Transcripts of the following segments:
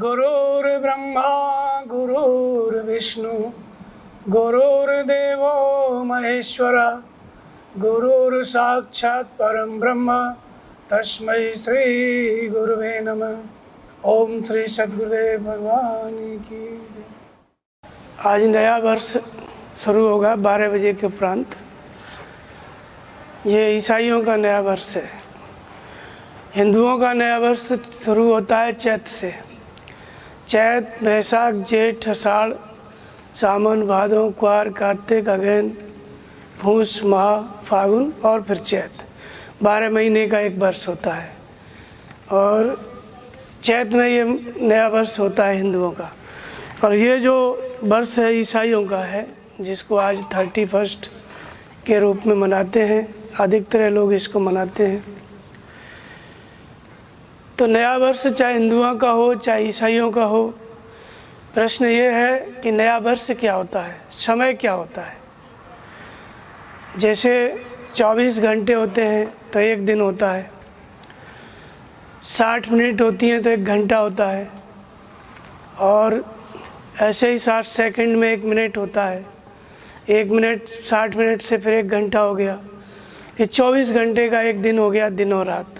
गुरुर्ब्रह्मा गुरुर्विष्णु गुरुर्देवो महेश्वर गुरुर्साक्षात् परं ब्रह्म तस्मै श्री गुरुवे नमः। ओम श्री सद्गुरुदेव भगवान की जय। आज नया वर्ष शुरू होगा 12 बजे के उपरांत। ये ईसाइयों का नया वर्ष है। हिंदुओं का नया वर्ष शुरू होता है चैत से। चैत, बैसाख, जेठ, आषाढ़, सावन, भादो, क्वार, कार्तिक, अगहन, पूस, माह, फागुन और फिर चैत। 12 महीने का एक वर्ष होता है और चैत में ये नया वर्ष होता है हिंदुओं का। और ये जो वर्ष है ईसाइयों का है, जिसको आज 31 के रूप में मनाते हैं। अधिकतर लोग इसको मनाते हैं। तो नया वर्ष चाहे हिंदुओं का हो चाहे ईसाइयों का हो, प्रश्न ये है कि नया वर्ष क्या होता है, समय क्या होता है। जैसे 24 घंटे होते हैं तो एक दिन होता है, 60 मिनट होती हैं तो 1 घंटा होता है, और ऐसे ही 60 सेकंड में 1 मिनट होता है। 1 मिनट 60 मिनट से फिर 1 घंटा हो गया। ये 24 घंटे का एक दिन हो गया, दिन और रात।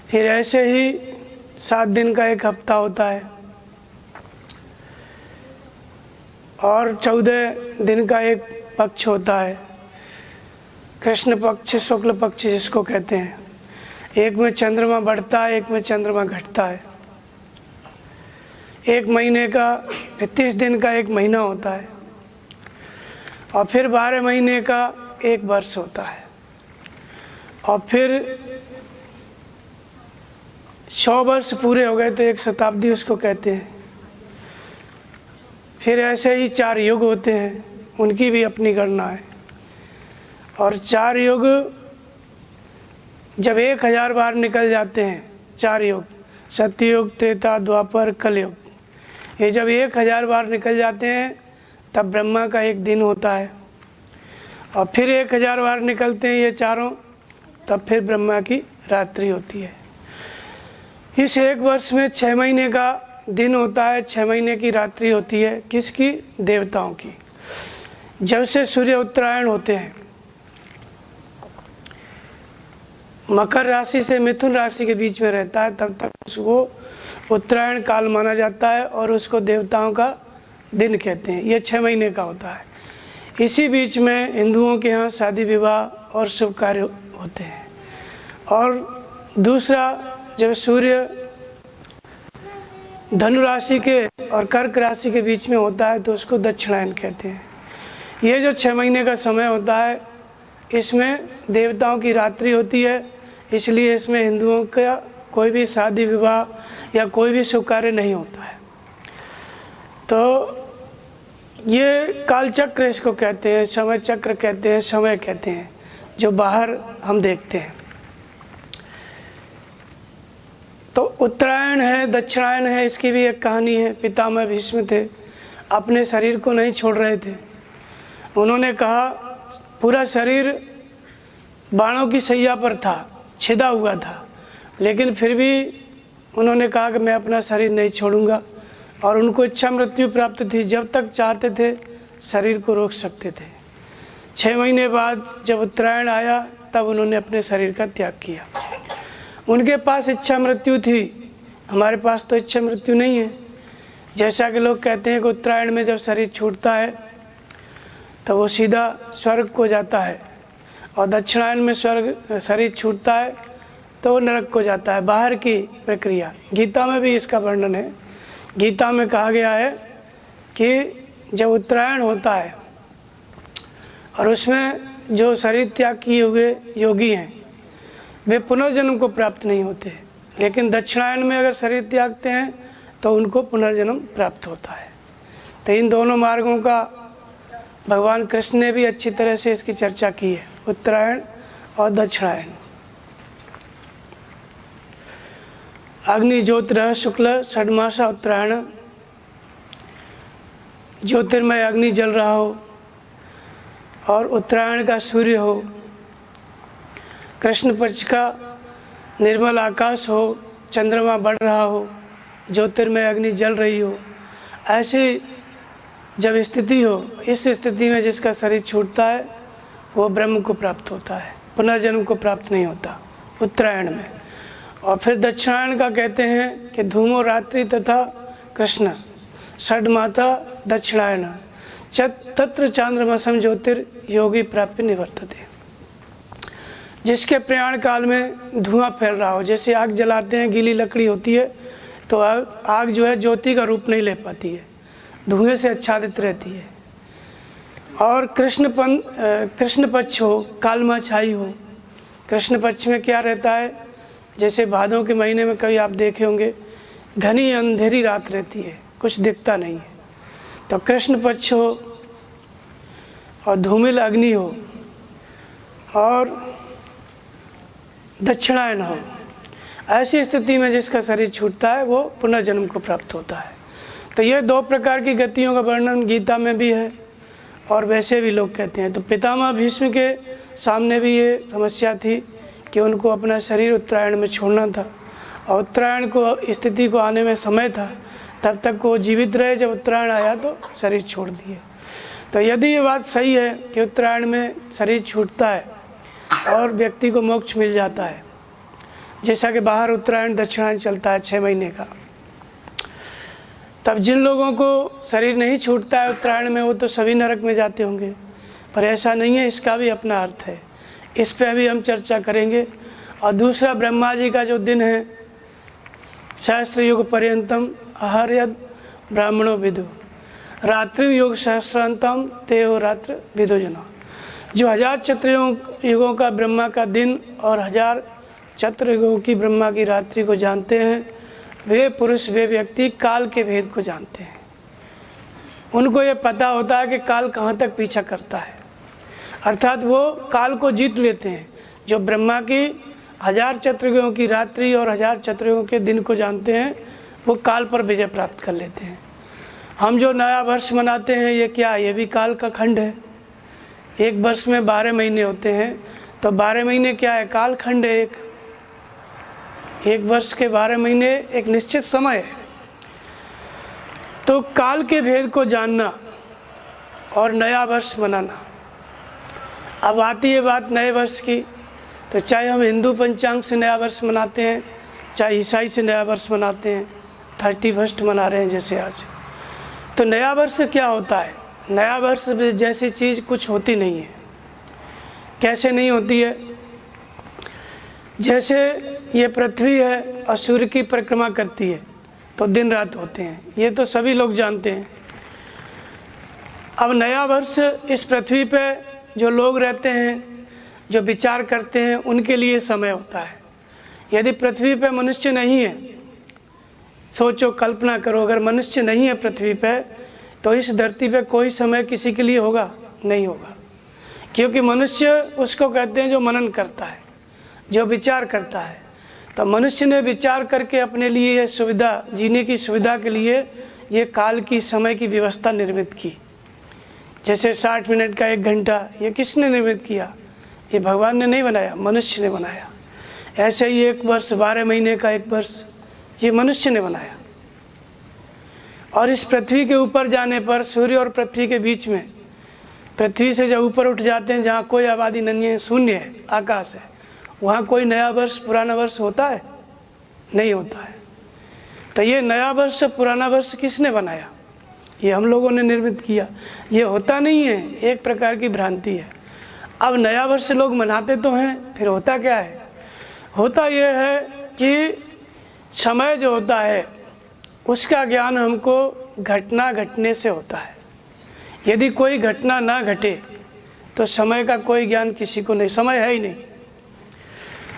फिर ऐसे ही 7 दिन का एक हफ्ता होता है और 14 दिन का एक पक्ष होता है, कृष्ण पक्ष, शुक्ल पक्ष जिसको कहते हैं। एक में चंद्रमा बढ़ता है, एक में चंद्रमा घटता है। एक महीने का 30 दिन का एक महीना होता है और फिर 12 महीने का एक वर्ष होता है। और फिर 100 वर्ष पूरे हो गए तो 1 शताब्दी उसको कहते हैं। फिर ऐसे ही 4 युग होते हैं, उनकी भी अपनी गणना है। और 4 युग जब 1000 बार निकल जाते हैं, 4 युग, सत्ययुग, त्रेता, द्वापर, कलयुग, ये जब 1000 बार निकल जाते हैं तब ब्रह्मा का एक दिन होता है। और फिर 1000 बार निकलते हैं ये चारों, तब फिर ब्रह्मा की रात्रि होती है। इस एक वर्ष में 6 महीने का दिन होता है, 6 महीने की रात्रि होती है। किसकी? देवताओं की। जब से सूर्य उत्तरायण होते हैं, मकर राशि से मिथुन राशि के बीच में रहता है, तब तक उसको उत्तरायण काल माना जाता है और उसको देवताओं का दिन कहते हैं। ये 6 महीने का होता है। इसी बीच में हिंदुओं के यहाँ शादी विवाह और शुभ कार्य होते हैं। और दूसरा, जब सूर्य धनु राशि के और कर्क राशि के बीच में होता है तो उसको दक्षिणायन कहते हैं। ये जो 6 महीने का समय होता है, इसमें देवताओं की रात्रि होती है, इसलिए इसमें हिंदुओं का कोई भी शादी विवाह या कोई भी शुभ कार्य नहीं होता है। तो ये कालचक्र इसको कहते हैं, समय चक्र कहते हैं, समय कहते हैं, जो बाहर हम देखते हैं। तो उत्तरायण है, दक्षिणायन है, इसकी भी एक कहानी है। पितामह भीष्म थे, अपने शरीर को नहीं छोड़ रहे थे। उन्होंने कहा, पूरा शरीर बाणों की सैया पर था, छिदा हुआ था, लेकिन फिर भी उन्होंने कहा कि मैं अपना शरीर नहीं छोड़ूंगा। और उनको इच्छा मृत्यु प्राप्त थी, जब तक चाहते थे शरीर को रोक सकते थे। 6 महीने बाद जब उत्तरायण आया तब उन्होंने अपने शरीर का त्याग किया। उनके पास इच्छा मृत्यु थी, हमारे पास तो इच्छा मृत्यु नहीं है। जैसा कि लोग कहते हैं कि उत्तरायण में जब शरीर छूटता है तो वो सीधा स्वर्ग को जाता है, और दक्षिणायन में शरीर छूटता है तो वो नरक को जाता है। बाहर की प्रक्रिया। गीता में भी इसका वर्णन है। गीता में कहा गया है कि जब उत्तरायण होता है और उसमें जो शरीर त्याग किए हुए योगी हैं वे पुनर्जन्म को प्राप्त नहीं होते, लेकिन दक्षिणायन में अगर शरीर त्यागते हैं तो उनको पुनर्जन्म प्राप्त होता है। तो इन दोनों मार्गों का भगवान कृष्ण ने भी अच्छी तरह से इसकी चर्चा की है, उत्तरायण और दक्षिणायन। अग्नि ज्योतिर्मय शुक्ल षड्मासा उत्तरायण। ज्योतिर्मय अग्नि जल रहा हो और उत्तरायण का सूर्य हो, कृष्ण पक्ष का निर्मल आकाश हो, चंद्रमा बढ़ रहा हो, ज्योतिर्मय अग्नि जल रही हो, ऐसी जब स्थिति हो, इस स्थिति में जिसका शरीर छूटता है वो ब्रह्म को प्राप्त होता है, पुनर्जन्म को प्राप्त नहीं होता उत्तरायण में। और फिर दक्षिणायन का कहते हैं कि धूमो रात्रि तथा कृष्ण षड्माता दक्षिणायन तत्र चांद्रमसम ज्योतिर योगी प्राप्य निवर्तते। जिसके प्रयाण काल में धुआं फैल रहा हो, जैसे आग जलाते हैं, गीली लकड़ी होती है तो आग जो है ज्योति का रूप नहीं ले पाती है, धुएं से आच्छादित रहती है। और कृष्ण पक्ष हो, कालमा छाई हो, कृष्ण पक्ष में क्या रहता है, जैसे भादों के महीने में कभी आप देखे होंगे घनी अंधेरी रात रहती है, कुछ दिखता नहीं है, तो कृष्ण पक्ष हो और धूमिल अग्नि हो और दक्षिणायन हो, ऐसी स्थिति में जिसका शरीर छूटता है वो पुनर्जन्म को प्राप्त होता है। तो ये दो प्रकार की गतियों का वर्णन गीता में भी है और वैसे भी लोग कहते हैं। तो पितामह भीष्म के सामने भी ये समस्या थी कि उनको अपना शरीर उत्तरायण में छोड़ना था और उत्तरायण को स्थिति को आने में समय था, तब तक वो जीवित रहे, जब उत्तरायण आया तो शरीर छोड़ दिए। तो यदि ये बात सही है कि उत्तरायण में शरीर छूटता है और व्यक्ति को मोक्ष मिल जाता है, जैसा कि बाहर उत्तरायण दक्षिणायन चलता है 6 महीने का, तब जिन लोगों को शरीर नहीं छूटता है उत्तरायण में वो तो सभी नरक में जाते होंगे, पर ऐसा नहीं है, इसका भी अपना अर्थ है, इस पर भी हम चर्चा करेंगे। और दूसरा ब्रह्मा जी का जो दिन है सहस्त्र युग पर्यंतम अहर्यद ब्राह्मणो विदु रात्रि युग सहस्रांतम तेहो रात्र विदु जना। जो 1000 चतुर्युगों का ब्रह्मा का दिन और 1000 चतुर्युगों की ब्रह्मा की रात्रि को जानते हैं, वे पुरुष, वे व्यक्ति काल के भेद को जानते हैं। उनको ये पता होता है कि काल कहाँ तक पीछा करता है, अर्थात वो काल को जीत लेते हैं। जो ब्रह्मा की 1000 चतुर्युगों की रात्रि और 1000 चतुर्युगों के दिन को जानते हैं, वो काल पर विजय प्राप्त कर लेते हैं। हम जो नया वर्ष मनाते हैं, ये क्या, ये भी काल का खंड है। एक वर्ष में 12 महीने होते हैं, तो 12 महीने क्या है, काल खंड है। एक वर्ष के 12 महीने एक निश्चित समय है। तो काल के भेद को जानना और नया वर्ष मनाना। अब आती है बात नए वर्ष की, तो चाहे हम हिंदू पंचांग से नया वर्ष मनाते हैं, चाहे ईसाई से नया वर्ष मनाते हैं, 31 मना रहे हैं जैसे आज। तो नया वर्ष क्या होता है? नया वर्ष जैसी चीज़ कुछ होती नहीं है। कैसे नहीं होती है? जैसे ये पृथ्वी है और सूर्य की परिक्रमा करती है तो दिन रात होते हैं, ये तो सभी लोग जानते हैं। अब नया वर्ष इस पृथ्वी पे जो लोग रहते हैं, जो विचार करते हैं, उनके लिए समय होता है। यदि पृथ्वी पे मनुष्य नहीं है, सोचो, कल्पना करो, अगर मनुष्य नहीं है पृथ्वी पे, तो इस धरती पे कोई समय किसी के लिए होगा? नहीं होगा, क्योंकि मनुष्य उसको कहते हैं जो मनन करता है, जो विचार करता है। तो मनुष्य ने विचार करके अपने लिए ये सुविधा, जीने की सुविधा के लिए ये काल की, समय की व्यवस्था निर्मित की। जैसे 60 मिनट का 1 घंटा, ये किसने निर्मित किया? ये भगवान ने नहीं बनाया, मनुष्य ने बनाया। ऐसे ही 1 वर्ष, 12 महीने का 1 वर्ष, ये मनुष्य ने बनाया। और इस पृथ्वी के ऊपर जाने पर, सूर्य और पृथ्वी के बीच में, पृथ्वी से जब ऊपर उठ जाते हैं, जहाँ कोई आबादी नहीं है, शून्य है, आकाश है, वहाँ कोई नया वर्ष, पुराना वर्ष होता है? नहीं होता है। तो ये नया वर्ष, पुराना वर्ष किसने बनाया? ये हम लोगों ने निर्मित किया। ये होता नहीं है, एक प्रकार की भ्रांति है। अब नया वर्ष लोग मनाते तो हैं, फिर होता क्या है? होता यह है कि समय जो होता है उसका ज्ञान हमको घटना घटने से होता है। यदि कोई घटना ना घटे तो समय का कोई ज्ञान किसी को नहीं, समय है ही नहीं।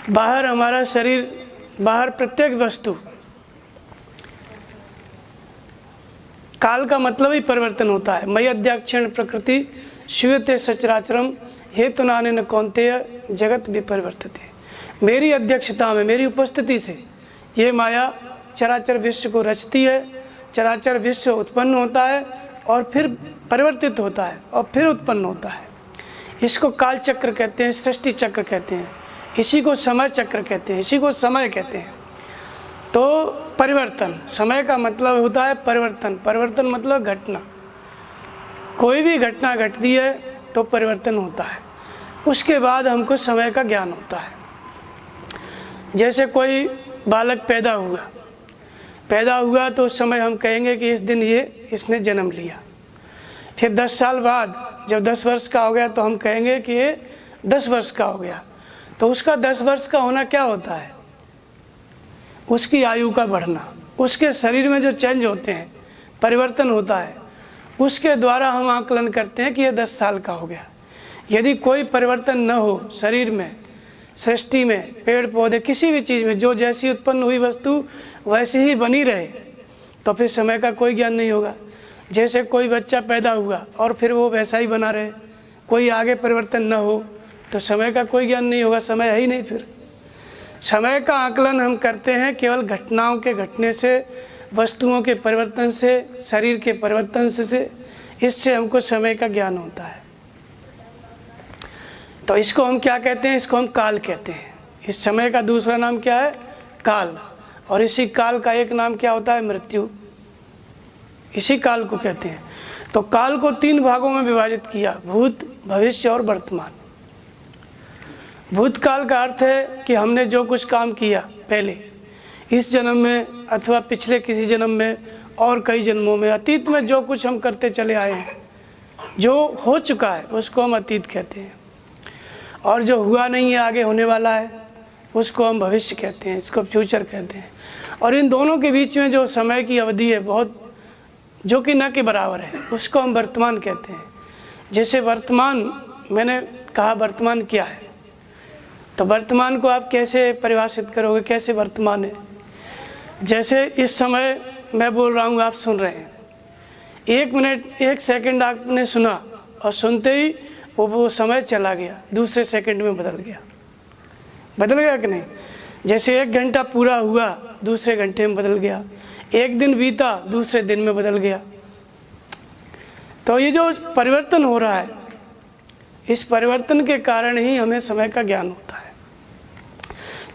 बाहर हमारा शरीर, बाहर प्रत्येक वस्तु, काल का मतलब ही परिवर्तन होता है। मयि अध्यक्षेण प्रकृति श्रूयते सचराचरम हेतुनानेन कौन्तेय जगत विपरिवर्तते। मेरी अध्यक्षता में, मेरी उपस्थिति से ये माया चराचर विश्व को रचती है, चराचर विश्व उत्पन्न होता है और फिर परिवर्तित होता है और फिर उत्पन्न होता है। इसको काल चक्र कहते हैं, सृष्टि चक्र कहते हैं, इसी को समय चक्र कहते हैं, इसी को समय कहते हैं। तो परिवर्तन, समय का मतलब होता है परिवर्तन। परिवर्तन मतलब घटना, कोई भी घटना घटती है तो परिवर्तन होता है, उसके बाद हमको समय का ज्ञान होता है। जैसे कोई बालक पैदा हुआ तो उस समय हम कहेंगे कि इस दिन इसने जन्म लिया। फिर 10 साल बाद जब 10 वर्ष का हो गया तो हम कहेंगे कि ये 10 वर्ष का हो गया। तो उसका 10 वर्ष का होना क्या होता है? उसकी आयु का बढ़ना, उसके शरीर में जो चेंज होते हैं, परिवर्तन होता है, उसके द्वारा हम आकलन करते हैं कि ये 10 साल का हो गया। यदि कोई परिवर्तन न हो शरीर में, सृष्टि में, पेड़ पौधे, किसी भी चीज़ में, जो जैसी उत्पन्न हुई वस्तु वैसी ही बनी रहे, तो फिर समय का कोई ज्ञान नहीं होगा। जैसे कोई बच्चा पैदा हुआ और फिर वो वैसा ही बना रहे, कोई आगे परिवर्तन न हो, तो समय का कोई ज्ञान नहीं होगा, समय है ही नहीं। फिर समय का आकलन हम करते हैं केवल घटनाओं के घटने से, वस्तुओं के परिवर्तन से, शरीर के परिवर्तन से, इससे हमको समय का ज्ञान होता है। तो इसको हम क्या कहते हैं? इसको हम काल कहते हैं। इस समय का दूसरा नाम क्या है? काल। और इसी काल का एक नाम क्या होता है? मृत्यु। इसी काल को कहते हैं। तो काल को 3 भागों में विभाजित किया, भूत, भविष्य और वर्तमान। भूतकाल का अर्थ है कि हमने जो कुछ काम किया पहले, इस जन्म में अथवा पिछले किसी जन्म में और कई जन्मों में, अतीत में जो कुछ हम करते चले आए हैं, जो हो चुका है उसको हम अतीत कहते हैं। और जो हुआ नहीं है, आगे होने वाला है, उसको हम भविष्य कहते हैं, इसको फ्यूचर कहते हैं। और इन दोनों के बीच में जो समय की अवधि है बहुत, जो कि न के बराबर है, उसको हम वर्तमान कहते हैं। जैसे वर्तमान, मैंने कहा वर्तमान क्या है, तो वर्तमान को आप कैसे परिभाषित करोगे? कैसे वर्तमान है? जैसे इस समय मैं बोल रहा हूँ, आप सुन रहे हैं, 1 मिनट 1 सेकंड आपने सुना और सुनते ही वो समय चला गया, दूसरे सेकंड में बदल गया कि नहीं? जैसे 1 घंटा पूरा हुआ, दूसरे घंटे में बदल गया। 1 दिन बीता, दूसरे दिन में बदल गया। तो ये जो परिवर्तन हो रहा है, इस परिवर्तन के कारण ही हमें समय का ज्ञान होता है।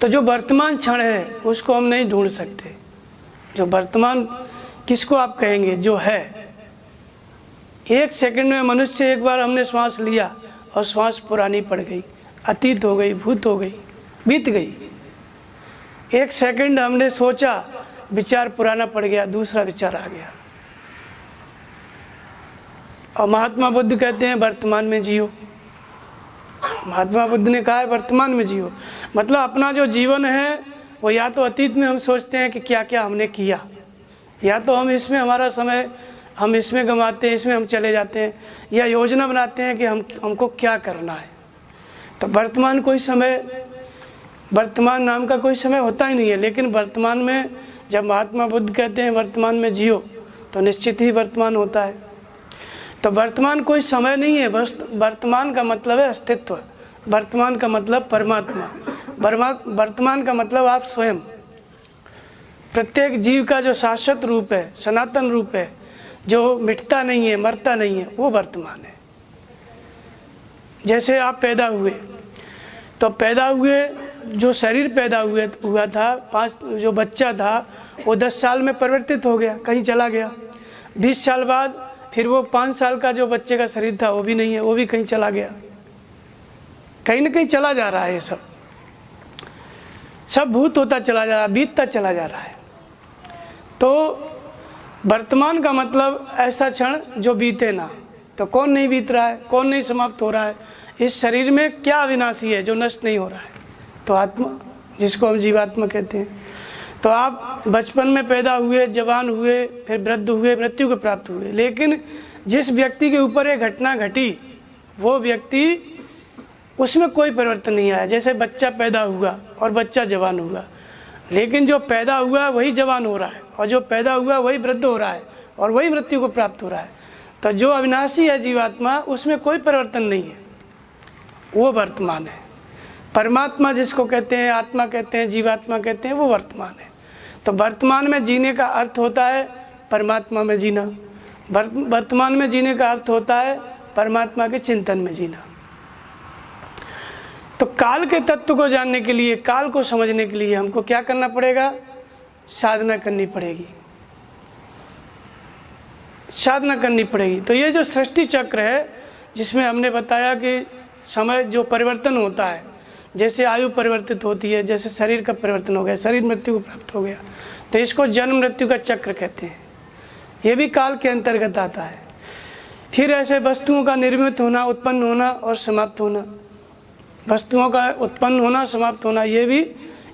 तो जो वर्तमान क्षण है उसको हम नहीं ढूंढ सकते। जो वर्तमान किसको आप कहेंगे? जो है 1 सेकंड में मनुष्य, एक बार हमने श्वास लिया और श्वास पुरानी पड़ गई, अतीत हो गई, भूत हो गई, बीत गई। 1 सेकंड हमने सोचा, विचार पुराना पड़ गया, दूसरा विचार आ गया। और महात्मा बुद्ध कहते हैं वर्तमान में जियो। महात्मा बुद्ध ने कहा है वर्तमान में जियो, मतलब अपना जो जीवन है वो या तो अतीत में हम सोचते हैं कि क्या क्या हमने किया, या तो हम इसमें हमारा समय हम इसमें गंवाते हैं, इसमें हम चले जाते हैं, या योजना बनाते हैं कि हमको क्या करना है। तो वर्तमान कोई समय, वर्तमान नाम का कोई समय होता ही नहीं है। लेकिन वर्तमान में जब महात्मा बुद्ध कहते हैं वर्तमान में जियो, तो निश्चित ही वर्तमान होता है। तो वर्तमान कोई समय नहीं है, बस वर्तमान का मतलब है अस्तित्व, वर्तमान का मतलब परमात्मा, वर्तमान का मतलब आप स्वयं। प्रत्येक जीव का जो शाश्वत रूप है, सनातन रूप है, जो मिटता नहीं है, मरता नहीं है, वो वर्तमान है। जैसे आप पैदा हुए, तो पैदा हुए, जो शरीर पैदा हुआ था, जो बच्चा था वो 10 साल में परिवर्तित हो गया, कहीं चला गया। 20 साल बाद फिर वो 5 साल का जो बच्चे का शरीर था वो भी नहीं है, वो भी कहीं चला गया। कहीं ना कहीं चला जा रहा है, ये सब भूत होता चला जा रहा है, बीतता चला जा रहा है। तो वर्तमान का मतलब ऐसा क्षण जो बीते ना। तो कौन नहीं बीत रहा है, कौन नहीं समाप्त हो रहा है? इस शरीर में क्या अविनाशी है जो नष्ट नहीं हो रहा है? तो आत्मा, जिसको हम जीवात्मा कहते हैं। तो आप बचपन में पैदा हुए, जवान हुए, फिर वृद्ध हुए, मृत्यु को प्राप्त हुए, लेकिन जिस व्यक्ति के ऊपर ये घटना घटी, वो व्यक्ति, उसमें कोई परिवर्तन नहीं आया। जैसे बच्चा पैदा हुआ और बच्चा जवान हुआ, लेकिन जो पैदा हुआ वही जवान हो रहा है, और जो पैदा हुआ वही वृद्ध हो रहा है, और वही मृत्यु को प्राप्त हो रहा है। तो जो अविनाशी है जीवात्मा, उसमें कोई परिवर्तन नहीं है, वो वर्तमान है। परमात्मा जिसको कहते हैं, आत्मा कहते हैं, जीवात्मा कहते हैं, वो वर्तमान है। तो वर्तमान में जीने का अर्थ होता है परमात्मा में जीना, वर्तमान में जीने का अर्थ होता है परमात्मा के चिंतन में जीना। तो काल के तत्व को जानने के लिए, काल को समझने के लिए हमको क्या करना पड़ेगा? साधना करनी पड़ेगी, साधना करनी पड़ेगी। तो ये जो सृष्टि चक्र है, जिसमें हमने बताया कि समय जो परिवर्तन होता है, जैसे आयु परिवर्तित होती है, जैसे शरीर का परिवर्तन हो गया, शरीर मृत्यु को प्राप्त हो गया, तो इसको जन्म मृत्यु का चक्र कहते हैं। ये भी काल के अंतर्गत आता है। फिर ऐसे वस्तुओं का निर्मित होना, उत्पन्न होना और समाप्त होना, वस्तुओं का उत्पन्न होना, समाप्त होना, ये भी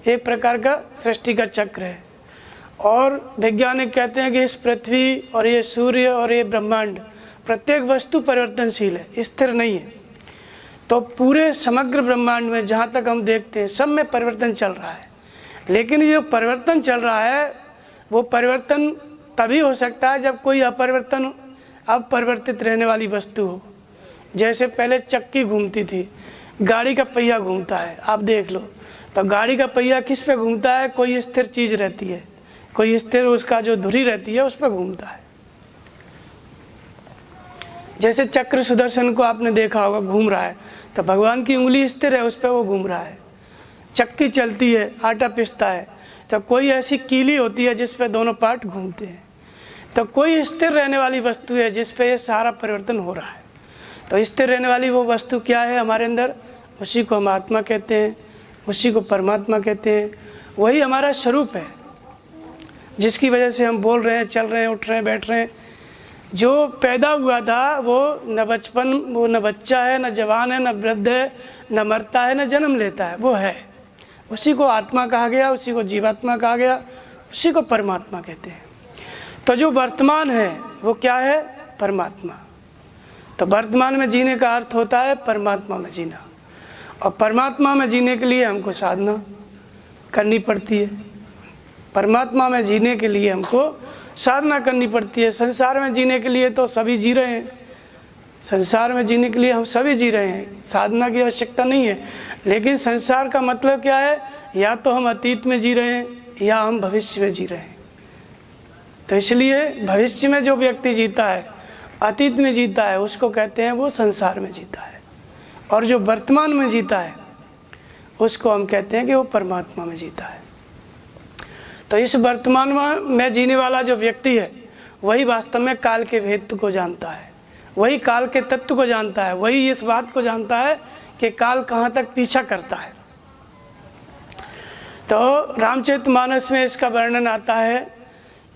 एक प्रकार का सृष्टि का चक्र है। और वैज्ञानिक कहते हैं कि इस पृथ्वी और ये सूर्य और ये ब्रह्मांड, प्रत्येक वस्तु परिवर्तनशील है, स्थिर नहीं है। तो पूरे समग्र ब्रह्मांड में जहाँ तक हम देखते हैं, सब में परिवर्तन चल रहा है। लेकिन ये जो परिवर्तन चल रहा है, वो परिवर्तन तभी हो सकता है जब कोई अपरिवर्तित रहने वाली वस्तु हो। जैसे पहले चक्की घूमती थी, गाड़ी का पहिया घूमता है, आप देख लो। तो गाड़ी का पहिया किस पे घूमता है? कोई स्थिर चीज रहती है, कोई स्थिर उसका जो धुरी रहती है उस पर घूमता है। जैसे चक्र सुदर्शन को आपने देखा होगा, घूम रहा है, तो भगवान की उंगली स्थिर है, उस पर वो घूम रहा है। चक्की चलती है, आटा पिसता है, तो कोई ऐसी कीली होती है जिस पे दोनों पार्ट घूमते हैं। तो कोई स्थिर रहने वाली वस्तु है जिस पे ये सारा परिवर्तन हो रहा है। तो स्थिर रहने वाली वो वस्तु क्या है हमारे अंदर? उसी को हम आत्मा कहते हैं, उसी को परमात्मा कहते हैं। वही हमारा स्वरूप है, जिसकी वजह से हम बोल रहे हैं, चल रहे हैं, उठ रहे हैं, बैठ रहे हैं। जो पैदा हुआ था वो न बचपन, वो न बच्चा है, न जवान है, न वृद्ध है, न मरता है, न जन्म लेता है, वो है। उसी को आत्मा कहा गया, उसी को जीवात्मा कहा गया, उसी को परमात्मा कहते हैं। तो जो वर्तमान है वो क्या है? परमात्मा। तो वर्तमान में जीने का अर्थ होता है परमात्मा में जीना। और परमात्मा में जीने के लिए हमको साधना करनी पड़ती है। परमात्मा में जीने के लिए हमको साधना करनी पड़ती है। संसार में जीने के लिए तो सभी जी रहे हैं, संसार में जीने के लिए हम सभी जी रहे हैं, साधना की आवश्यकता नहीं है। लेकिन संसार का मतलब क्या है? या तो हम अतीत में जी रहे हैं या हम भविष्य में जी रहे हैं। तो इसलिए भविष्य में जो व्यक्ति जीता है, अतीत में जीता है, उसको कहते हैं वो संसार में जीता है। और जो वर्तमान में जीता है उसको हम कहते हैं कि वो परमात्मा में जीता है। तो इस वर्तमान में जीने वाला जो व्यक्ति है, वही वास्तव में काल के भेद को जानता है, वही काल के तत्व को जानता है, वही इस बात को जानता है कि काल कहाँ तक पीछा करता है। तो रामचरितमानस में इसका वर्णन आता है।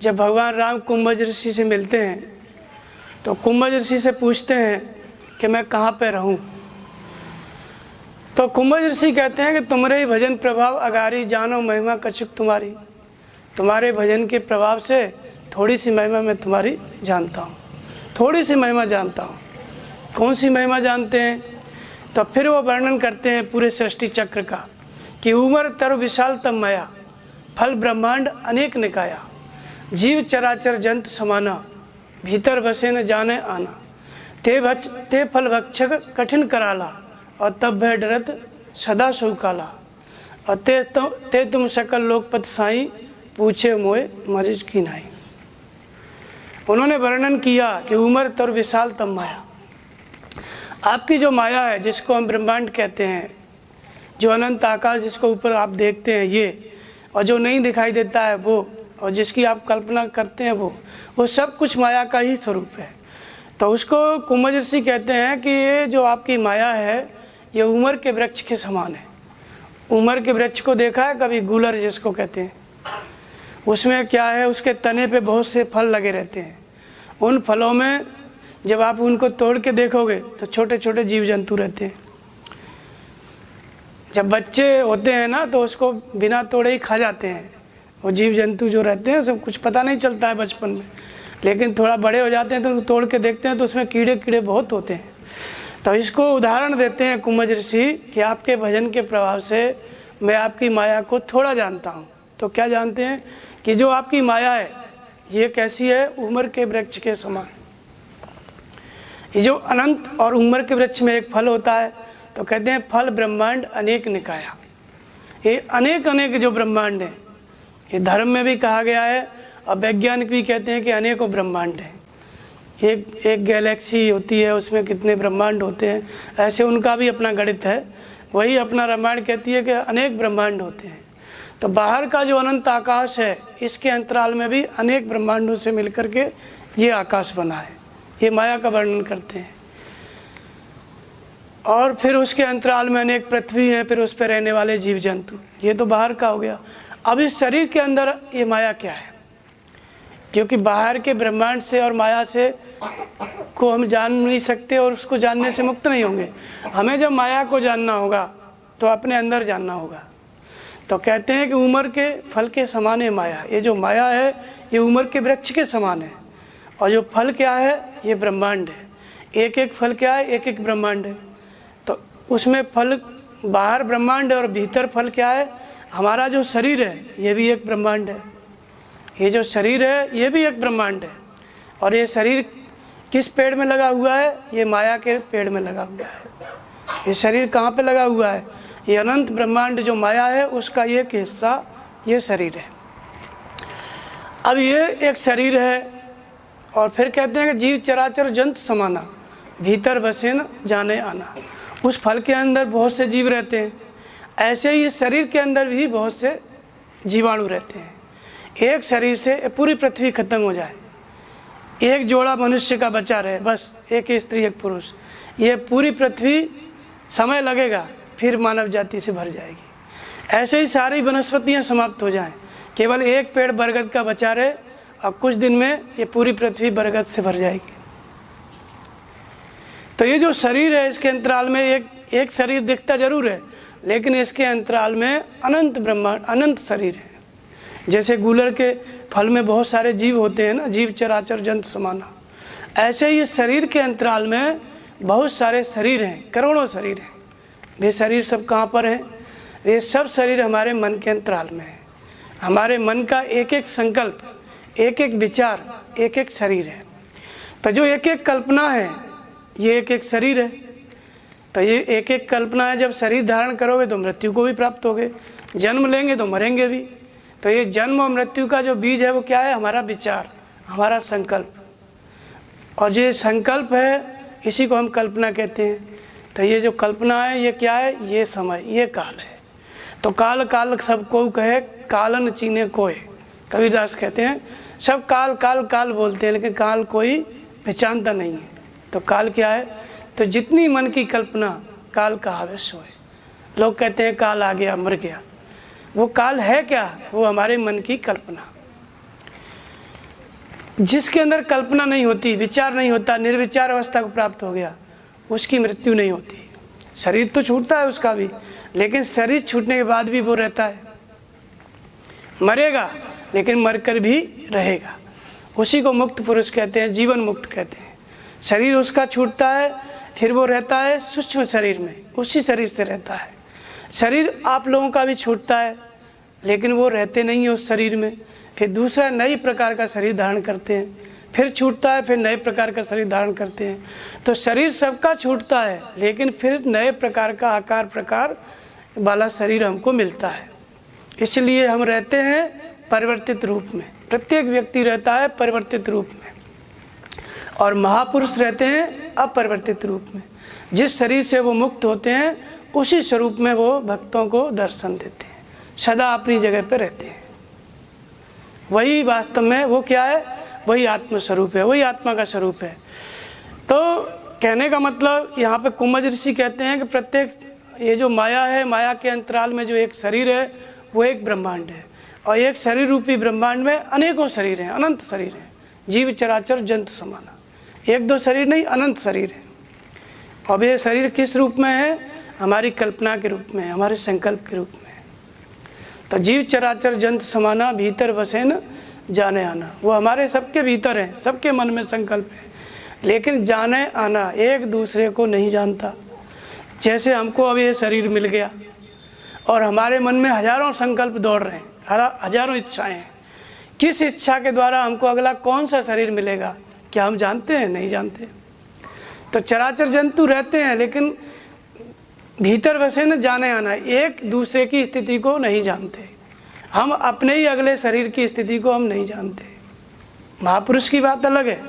जब भगवान राम कुंभज ऋषि से मिलते हैं तो कुंभज ऋषि से पूछते हैं कि मैं कहाँ पे रहूं। तो कुंभज ऋषि कहते हैं कि तुम्हारे ही भजन प्रभाव अगारी, जानो महिमा कछुक तुम्हारी। तुम्हारे भजन के प्रभाव से थोड़ी सी महिमा मैं तुम्हारी जानता हूँ, थोड़ी सी महिमा जानता हूँ। कौन सी महिमा जानते हैं? तो फिर वो वर्णन करते हैं पूरे सृष्टि चक्र का कि उमर तरु विशाल तम माया, फल ब्रह्मांड अनेक निकाया, जीव चराचर जंतु समाना, भीतर बसे न जाने आना, ते फल भक्षक कठिन कराला, और तब भय डरत सदा सुकाला, और ते तुम सकल लोकपत साई, पूछे मोए मरिज की नाई। उन्होंने वर्णन किया कि उमर तर विशाल तम माया, आपकी जो माया है, जिसको हम ब्रह्मांड कहते हैं, जो अनंत आकाश जिसको ऊपर आप देखते हैं ये, और जो नहीं दिखाई देता है वो, और जिसकी आप कल्पना करते हैं वो सब कुछ माया का ही स्वरूप है। तो उसको कुंभज ऋषि कहते हैं कि ये जो आपकी माया है ये उमर के वृक्ष के समान है। उमर के वृक्ष को देखा है कभी? गूलर जिसको कहते हैं। उसमें क्या है? उसके तने पे बहुत से फल लगे रहते हैं। उन फलों में जब आप उनको तोड़ के देखोगे तो छोटे छोटे जीव जंतु रहते हैं। जब बच्चे होते हैं ना तो उसको बिना तोड़े ही खा जाते हैं। वो जीव जंतु जो रहते हैं सब कुछ पता नहीं चलता है बचपन में, लेकिन थोड़ा बड़े हो जाते हैं तो तोड़ के देखते हैं तो उसमें कीड़े कीड़े बहुत होते हैं। तो इसको उदाहरण देते हैं कुंभज ऋषि कि आपके भजन के प्रभाव से मैं आपकी माया को थोड़ा जानता हूँ। तो क्या जानते हैं? कि जो आपकी माया है ये कैसी है? उमर के वृक्ष के समान। ये जो अनंत और उमर के वृक्ष में एक फल होता है तो कहते हैं फल ब्रह्मांड अनेक निकाया। ये अनेक अनेक जो ब्रह्मांड है, ये धर्म में भी कहा गया है और वैज्ञानिक भी कहते हैं कि अनेकों ब्रह्मांड हैं। एक गैलेक्सी होती है, उसमें कितने ब्रह्मांड होते हैं, ऐसे उनका भी अपना गणित है। वही अपना रामायण कहती है कि अनेक ब्रह्मांड होते हैं। तो बाहर का जो अनंत आकाश है, इसके अंतराल में भी अनेक ब्रह्मांडों से मिलकर के ये आकाश बना है। ये माया का वर्णन करते हैं। और फिर उसके अंतराल में अनेक पृथ्वी हैं, फिर उस पर रहने वाले जीव जंतु। ये तो बाहर का हो गया। अब इस शरीर के अंदर ये माया क्या है? क्योंकि बाहर के ब्रह्मांड से और माया से को हम जान नहीं सकते और उसको जानने से मुक्त नहीं होंगे। हमें जब माया को जानना होगा तो अपने अंदर जानना होगा। तो कहते हैं कि उम्र के फल के समान है माया। ये जो माया है ये उम्र के वृक्ष के समान है, और जो फल क्या है ये ब्रह्मांड है। एक एक फल क्या है? एक एक ब्रह्मांड है। तो उसमें फल बाहर ब्रह्मांड है और भीतर फल क्या है? हमारा जो शरीर है ये भी एक ब्रह्मांड है। ये जो शरीर है ये भी एक ब्रह्मांड है। और ये शरीर किस पेड़ में लगा हुआ है? ये माया के पेड़ में लगा हुआ है। ये शरीर कहाँ पे लगा हुआ है? ये अनंत ब्रह्मांड जो माया है उसका एक हिस्सा ये शरीर है। अब ये एक शरीर है। और फिर कहते हैं कि जीव चराचर जंतु समाना, भीतर बसे न जाने आना। उस फल के अंदर बहुत से जीव रहते हैं, ऐसे ही इस शरीर के अंदर भी बहुत से जीवाणु रहते हैं। एक शरीर से पूरी पृथ्वी खत्म हो जाए, एक जोड़ा मनुष्य का बचा रहे, बस एक स्त्री एक पुरुष, ये पूरी पृथ्वी समय लगेगा फिर मानव जाति से भर जाएगी। ऐसे ही सारी वनस्पतियां समाप्त हो जाएं, केवल एक पेड़ बरगद का बचा रहे, और कुछ दिन में ये पूरी पृथ्वी बरगद से भर जाएगी। तो ये जो शरीर है इसके अंतराल में एक शरीर दिखता जरूर है, लेकिन इसके अंतराल में अनंत ब्रह्मांड, अनंत शरीर है। जैसे गूलर के फल में बहुत सारे जीव होते हैं ना, जीव चराचर जंतु समाना, ऐसे ही शरीर के अंतराल में बहुत सारे शरीर हैं, करोड़ों शरीर हैं। वे शरीर सब कहाँ पर हैं? ये सब शरीर हमारे मन के अंतराल में है। हमारे मन का एक एक संकल्प, एक एक विचार, एक एक शरीर है। तो जो एक एक कल्पना है ये एक एक शरीर है। तो ये एक एक कल्पना है, जब शरीर धारण करोगे तो मृत्यु को भी प्राप्त होगे, जन्म लेंगे तो मरेंगे भी। तो ये जन्म और मृत्यु का जो बीज है वो क्या है? हमारा विचार, हमारा संकल्प। और ये संकल्प है इसी को हम कल्पना कहते हैं। तो ये जो कल्पना है ये क्या है? ये समय, ये काल है। तो काल काल सबको कहे, कालन चीने कोय। कबीरदास कहते हैं सब काल काल काल बोलते हैं, लेकिन काल कोई पहचानता नहीं है। तो काल क्या है? तो जितनी मन की कल्पना काल का आवेश हो। लोग कहते हैं काल आ गया, मर गया। वो काल है क्या? वो हमारे मन की कल्पना। जिसके अंदर कल्पना नहीं होती, विचार नहीं होता, निर्विचार अवस्था को प्राप्त हो गया, उसकी मृत्यु नहीं होती। शरीर तो छूटता है उसका भी, लेकिन शरीर छूटने के बाद भी वो रहता है, मरेगा लेकिन मरकर भी रहेगा। उसी को मुक्त पुरुष कहते हैं, जीवन मुक्त कहते हैं। शरीर उसका छूटता है, फिर वो रहता है सूक्ष्म शरीर में, उसी शरीर से रहता है। शरीर आप लोगों का भी छूटता है, लेकिन वो रहते नहीं है उस शरीर में, फिर दूसरा नई प्रकार का शरीर धारण करते हैं, फिर छूटता है, फिर नए प्रकार का शरीर धारण करते हैं। तो शरीर सबका छूटता है, लेकिन फिर नए प्रकार का आकार प्रकार वाला शरीर हमको मिलता है। इसलिए हम रहते हैं परिवर्तित रूप में, प्रत्येक व्यक्ति रहता है परिवर्तित रूप में, और महापुरुष रहते हैं अपरिवर्तित रूप में। जिस शरीर से वो मुक्त होते हैं उसी स्वरूप में वो भक्तों को दर्शन देते हैं, सदा अपनी जगह पर रहते हैं। वही वास्तव में वो क्या है? वही आत्म स्वरूप है, वही आत्मा का स्वरूप है। तो कहने का मतलब यहाँ पे कुंभज ऋषि कहते हैं कि प्रत्येक ये जो माया है, माया के अंतराल में जो एक शरीर है वो एक ब्रह्मांड है, और एक शरीर रूपी ब्रह्मांड में अनेकों शरीर हैं, अनंत शरीर हैं, जीव चराचर जंतु समाना। एक दो शरीर नहीं, अनंत शरीर है। अब ये शरीर किस रूप में है? हमारी कल्पना के रूप में, हमारे संकल्प के रूप में। तो जीव चराचर जंतु समाना, भीतर बसे न जाने आना। वो हमारे सबके भीतर है, सबके मन में संकल्प है, लेकिन जाने आना एक दूसरे को नहीं जानता। जैसे हमको अब ये शरीर मिल गया और हमारे मन में हजारों संकल्प दौड़ रहे हैं, हजारों इच्छाएं हैं। किस इच्छा के द्वारा हमको अगला कौन सा शरीर मिलेगा क्या हम जानते हैं? नहीं जानते। तो चराचर जंतु रहते हैं, लेकिन भीतर बसे न जाने आना, एक दूसरे की स्थिति को नहीं जानते। हम अपने ही अगले शरीर की स्थिति को हम नहीं जानते। महापुरुष की बात अलग है,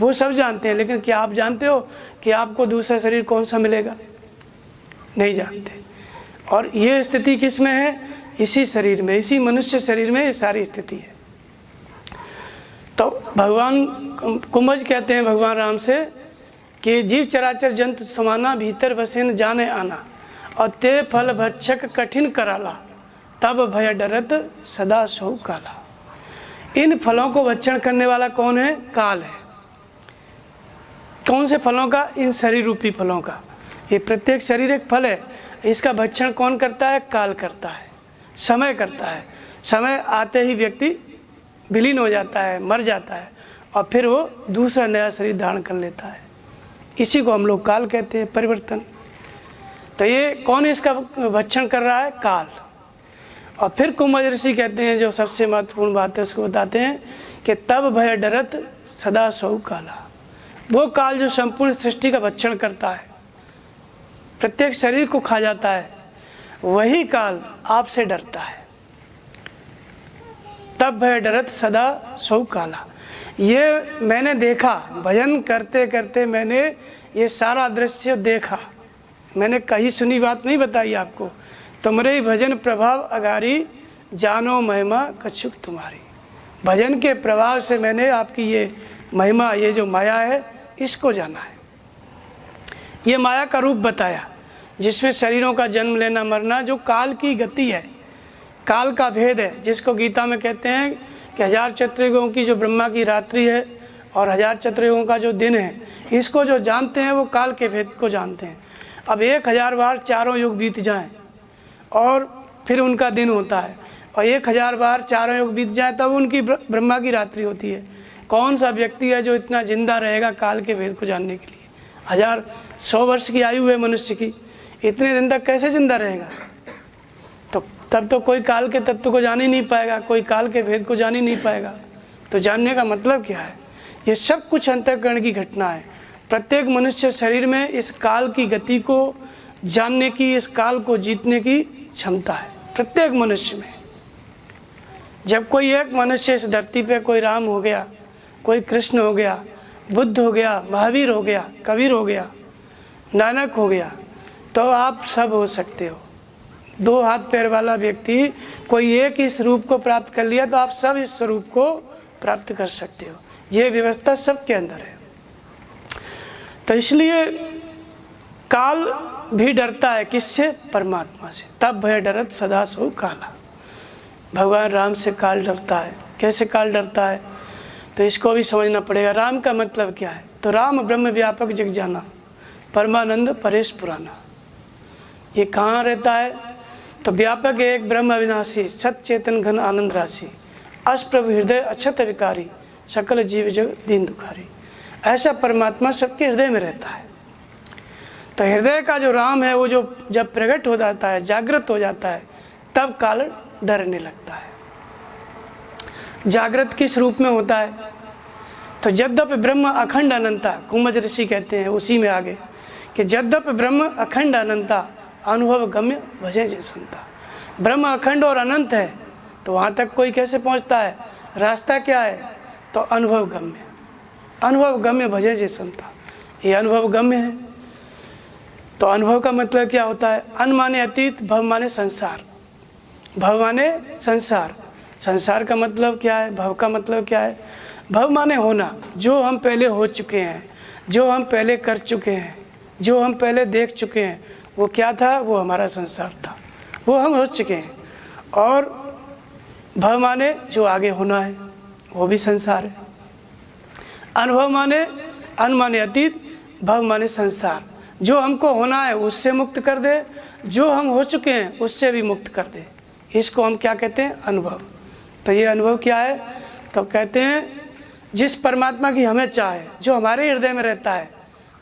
वो सब जानते हैं, लेकिन क्या आप जानते हो कि आपको दूसरा शरीर कौन सा मिलेगा? नहीं जानते। और ये स्थिति किस में है? इसी शरीर में, इसी मनुष्य शरीर में ये सारी स्थिति है। तो भगवान कुंभज कहते हैं भगवान राम से कि जीव चराचर जंतु समाना भीतर बसे न जाने आना, और ते फल भक्षक कठिन कराला, तब भय डरत सदा सो काला। इन फलों को भक्षण करने वाला कौन है? काल है। कौन से फलों का? इन शरीर रूपी फलों का। ये प्रत्येक शरीर एक फल है, इसका भक्षण कौन करता है? काल करता है, समय करता है। समय आते ही व्यक्ति विलीन हो जाता है, मर जाता है, और फिर वो दूसरा नया शरीर धारण कर लेता है। इसी को हम लोग काल कहते हैं, परिवर्तन। तो ये कौन इसका भक्षण कर रहा है? काल। और फिर कुंभज ऋषि कहते हैं, जो सबसे महत्वपूर्ण बात है उसको बताते हैं कि तब भय डरत सदा सौ काला। वो काल जो संपूर्ण सृष्टि का भक्षण करता है, प्रत्येक शरीर को खा जाता है, वही काल आपसे डरता है। तब भय डरत सदा सौ काला। ये मैंने देखा, भजन करते करते मैंने ये सारा दृश्य देखा। मैंने कहीं सुनी बात नहीं बताई आपको। तुमरे भजन प्रभाव अगारी, जानो महिमा कछुक तुम्हारी। भजन के प्रभाव से मैंने आपकी ये महिमा, ये जो माया है, इसको जाना है। ये माया का रूप बताया, जिसमें शरीरों का जन्म लेना मरना, जो काल की गति है, काल का भेद है, जिसको गीता में कहते हैं कि 1000 चतुर्युगों की जो ब्रह्मा की रात्रि है और 1000 चतुर्युगों का जो दिन है, इसको जो जानते हैं वो काल के भेद को जानते हैं। अब 1000 बार चारों युग बीत जाएं और फिर उनका दिन होता है, और 1000 बार चारों युग बीत जाए तब उनकी ब्रह्मा की रात्रि होती है। कौन सा व्यक्ति है जो इतना जिंदा रहेगा काल के भेद को जानने के लिए? 100 वर्ष की आयु है मनुष्य की, इतने दिन तक कैसे जिंदा रहेगा? तो तब तो कोई काल के तत्व को जान ही नहीं पाएगा, कोई काल के भेद को जान ही नहीं पाएगा। तो जानने का मतलब क्या है? ये सब कुछ अंतःकरण की घटना है। प्रत्येक मनुष्य शरीर में इस काल की गति को जानने की, इस काल को जीतने की क्षमता है, प्रत्येक मनुष्य में। जब कोई एक मनुष्य इस धरती पे, कोई राम हो गया, कोई कृष्ण हो गया, बुद्ध हो गया, महावीर हो गया, कबीर हो गया, नानक हो गया, तो आप सब हो सकते हो। 2 हाथ पैर वाला व्यक्ति कोई एक इस रूप को प्राप्त कर लिया तो आप सब इस स्वरूप को प्राप्त कर सकते हो। ये व्यवस्था सबके अंदर है। तो इसलिए काल भी डरता है, किससे? परमात्मा से। तब भय डरत सदा सो काला। भगवान राम से काल डरता है। कैसे काल डरता है? तो इसको भी समझना पड़ेगा। राम का मतलब क्या है? तो राम ब्रह्म व्यापक जग जाना, परमानंद परेश पुराना। ये कहाँ रहता है? तो व्यापक एक ब्रह्म अविनाशी, सत चेतन घन आनंद राशि, अस प्रभु हृदय अक्षत विकारी, सकल जीव जग दीन दुखारी। ऐसा परमात्मा सबके हृदय में रहता है। तो हृदय का जो राम है, वो जो जब प्रकट हो जाता है, जागृत हो जाता है, तब काल डरने लगता है। जागृत किस रूप में होता है? तो यद्यपि ब्रह्म अखंड अनंता, कुंभज ऋषि कहते हैं उसी में आगे कि यद्यपि ब्रह्म अखंड अनंता, अनुभव गम्य भजे जे संता। ब्रह्म अखंड और अनंत है, तो वहाँ तक कोई कैसे पहुँचता है? रास्ता क्या है? तो अनुभव गम्य, अनुभव गम्य भजे जे संता। ये अनुभव गम्य है। तो अनुभव का मतलब क्या होता है? अन माने अतीत, भव माने संसार। भव माने संसार, संसार का मतलब क्या है? भव का मतलब क्या है? भव माने होना, जो हम पहले हो चुके हैं, जो हम पहले कर चुके हैं, जो हम पहले देख चुके हैं, वो क्या था? वो हमारा संसार था, वो हम हो चुके हैं। और भव माने जो आगे होना है, वो भी संसार है। अनुभव माने अन माने अतीत, भव माने संसार। जो हमको होना है उससे मुक्त कर दे, जो हम हो चुके हैं उससे भी मुक्त कर दे। इसको हम क्या कहते हैं? अनुभव। तो ये अनुभव क्या है? तो कहते हैं जिस परमात्मा की हमें चाह है, जो हमारे हृदय में रहता है,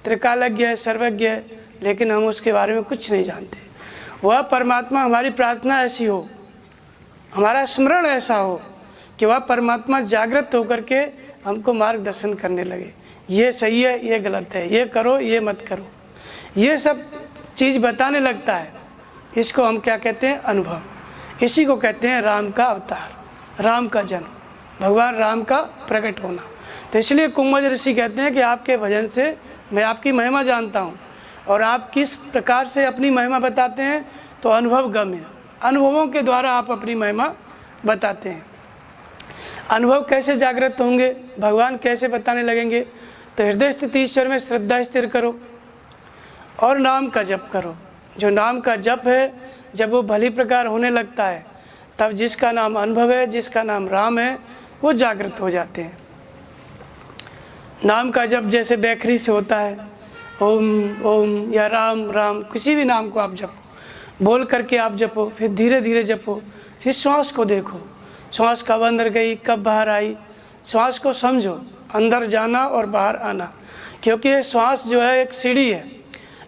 त्रिकालज्ञ है, सर्वज्ञ है, लेकिन हम उसके बारे में कुछ नहीं जानते। वह परमात्मा, हमारी प्रार्थना ऐसी हो, हमारा स्मरण ऐसा हो कि वह परमात्मा जागृत होकर के हमको मार्गदर्शन करने लगे। ये सही है, ये गलत है, ये करो, ये मत करो, ये सब चीज़ बताने लगता है। इसको हम क्या कहते हैं? अनुभव। इसी को कहते हैं राम का अवतार, राम का जन्म, भगवान राम का प्रकट होना। तो इसलिए कुंभज ऋषि कहते हैं कि आपके भजन से मैं आपकी महिमा जानता हूँ। और आप किस प्रकार से अपनी महिमा बताते हैं? तो अनुभव गम्य, अनुभवों के द्वारा आप अपनी महिमा बताते हैं। अनुभव कैसे जागृत होंगे, भगवान कैसे बताने लगेंगे? तो हृदय स्थित ईश्वर में श्रद्धा स्थिर करो और नाम का जप करो। जो नाम का जप है, जब वो भली प्रकार होने लगता है, तब जिसका नाम अनुभव है, जिसका नाम राम है, वो जागृत हो जाते हैं। नाम का जप जैसे बैखरी से होता है, ओम ओम या राम राम, किसी भी नाम को आप जपो, बोल करके आप जपो, फिर धीरे धीरे जपो, फिर श्वास को देखो, श्वास कब अंदर गई, कब बाहर आई, श्वास को समझो, अंदर जाना और बाहर आना। क्योंकि ये श्वास जो है एक सीढ़ी है,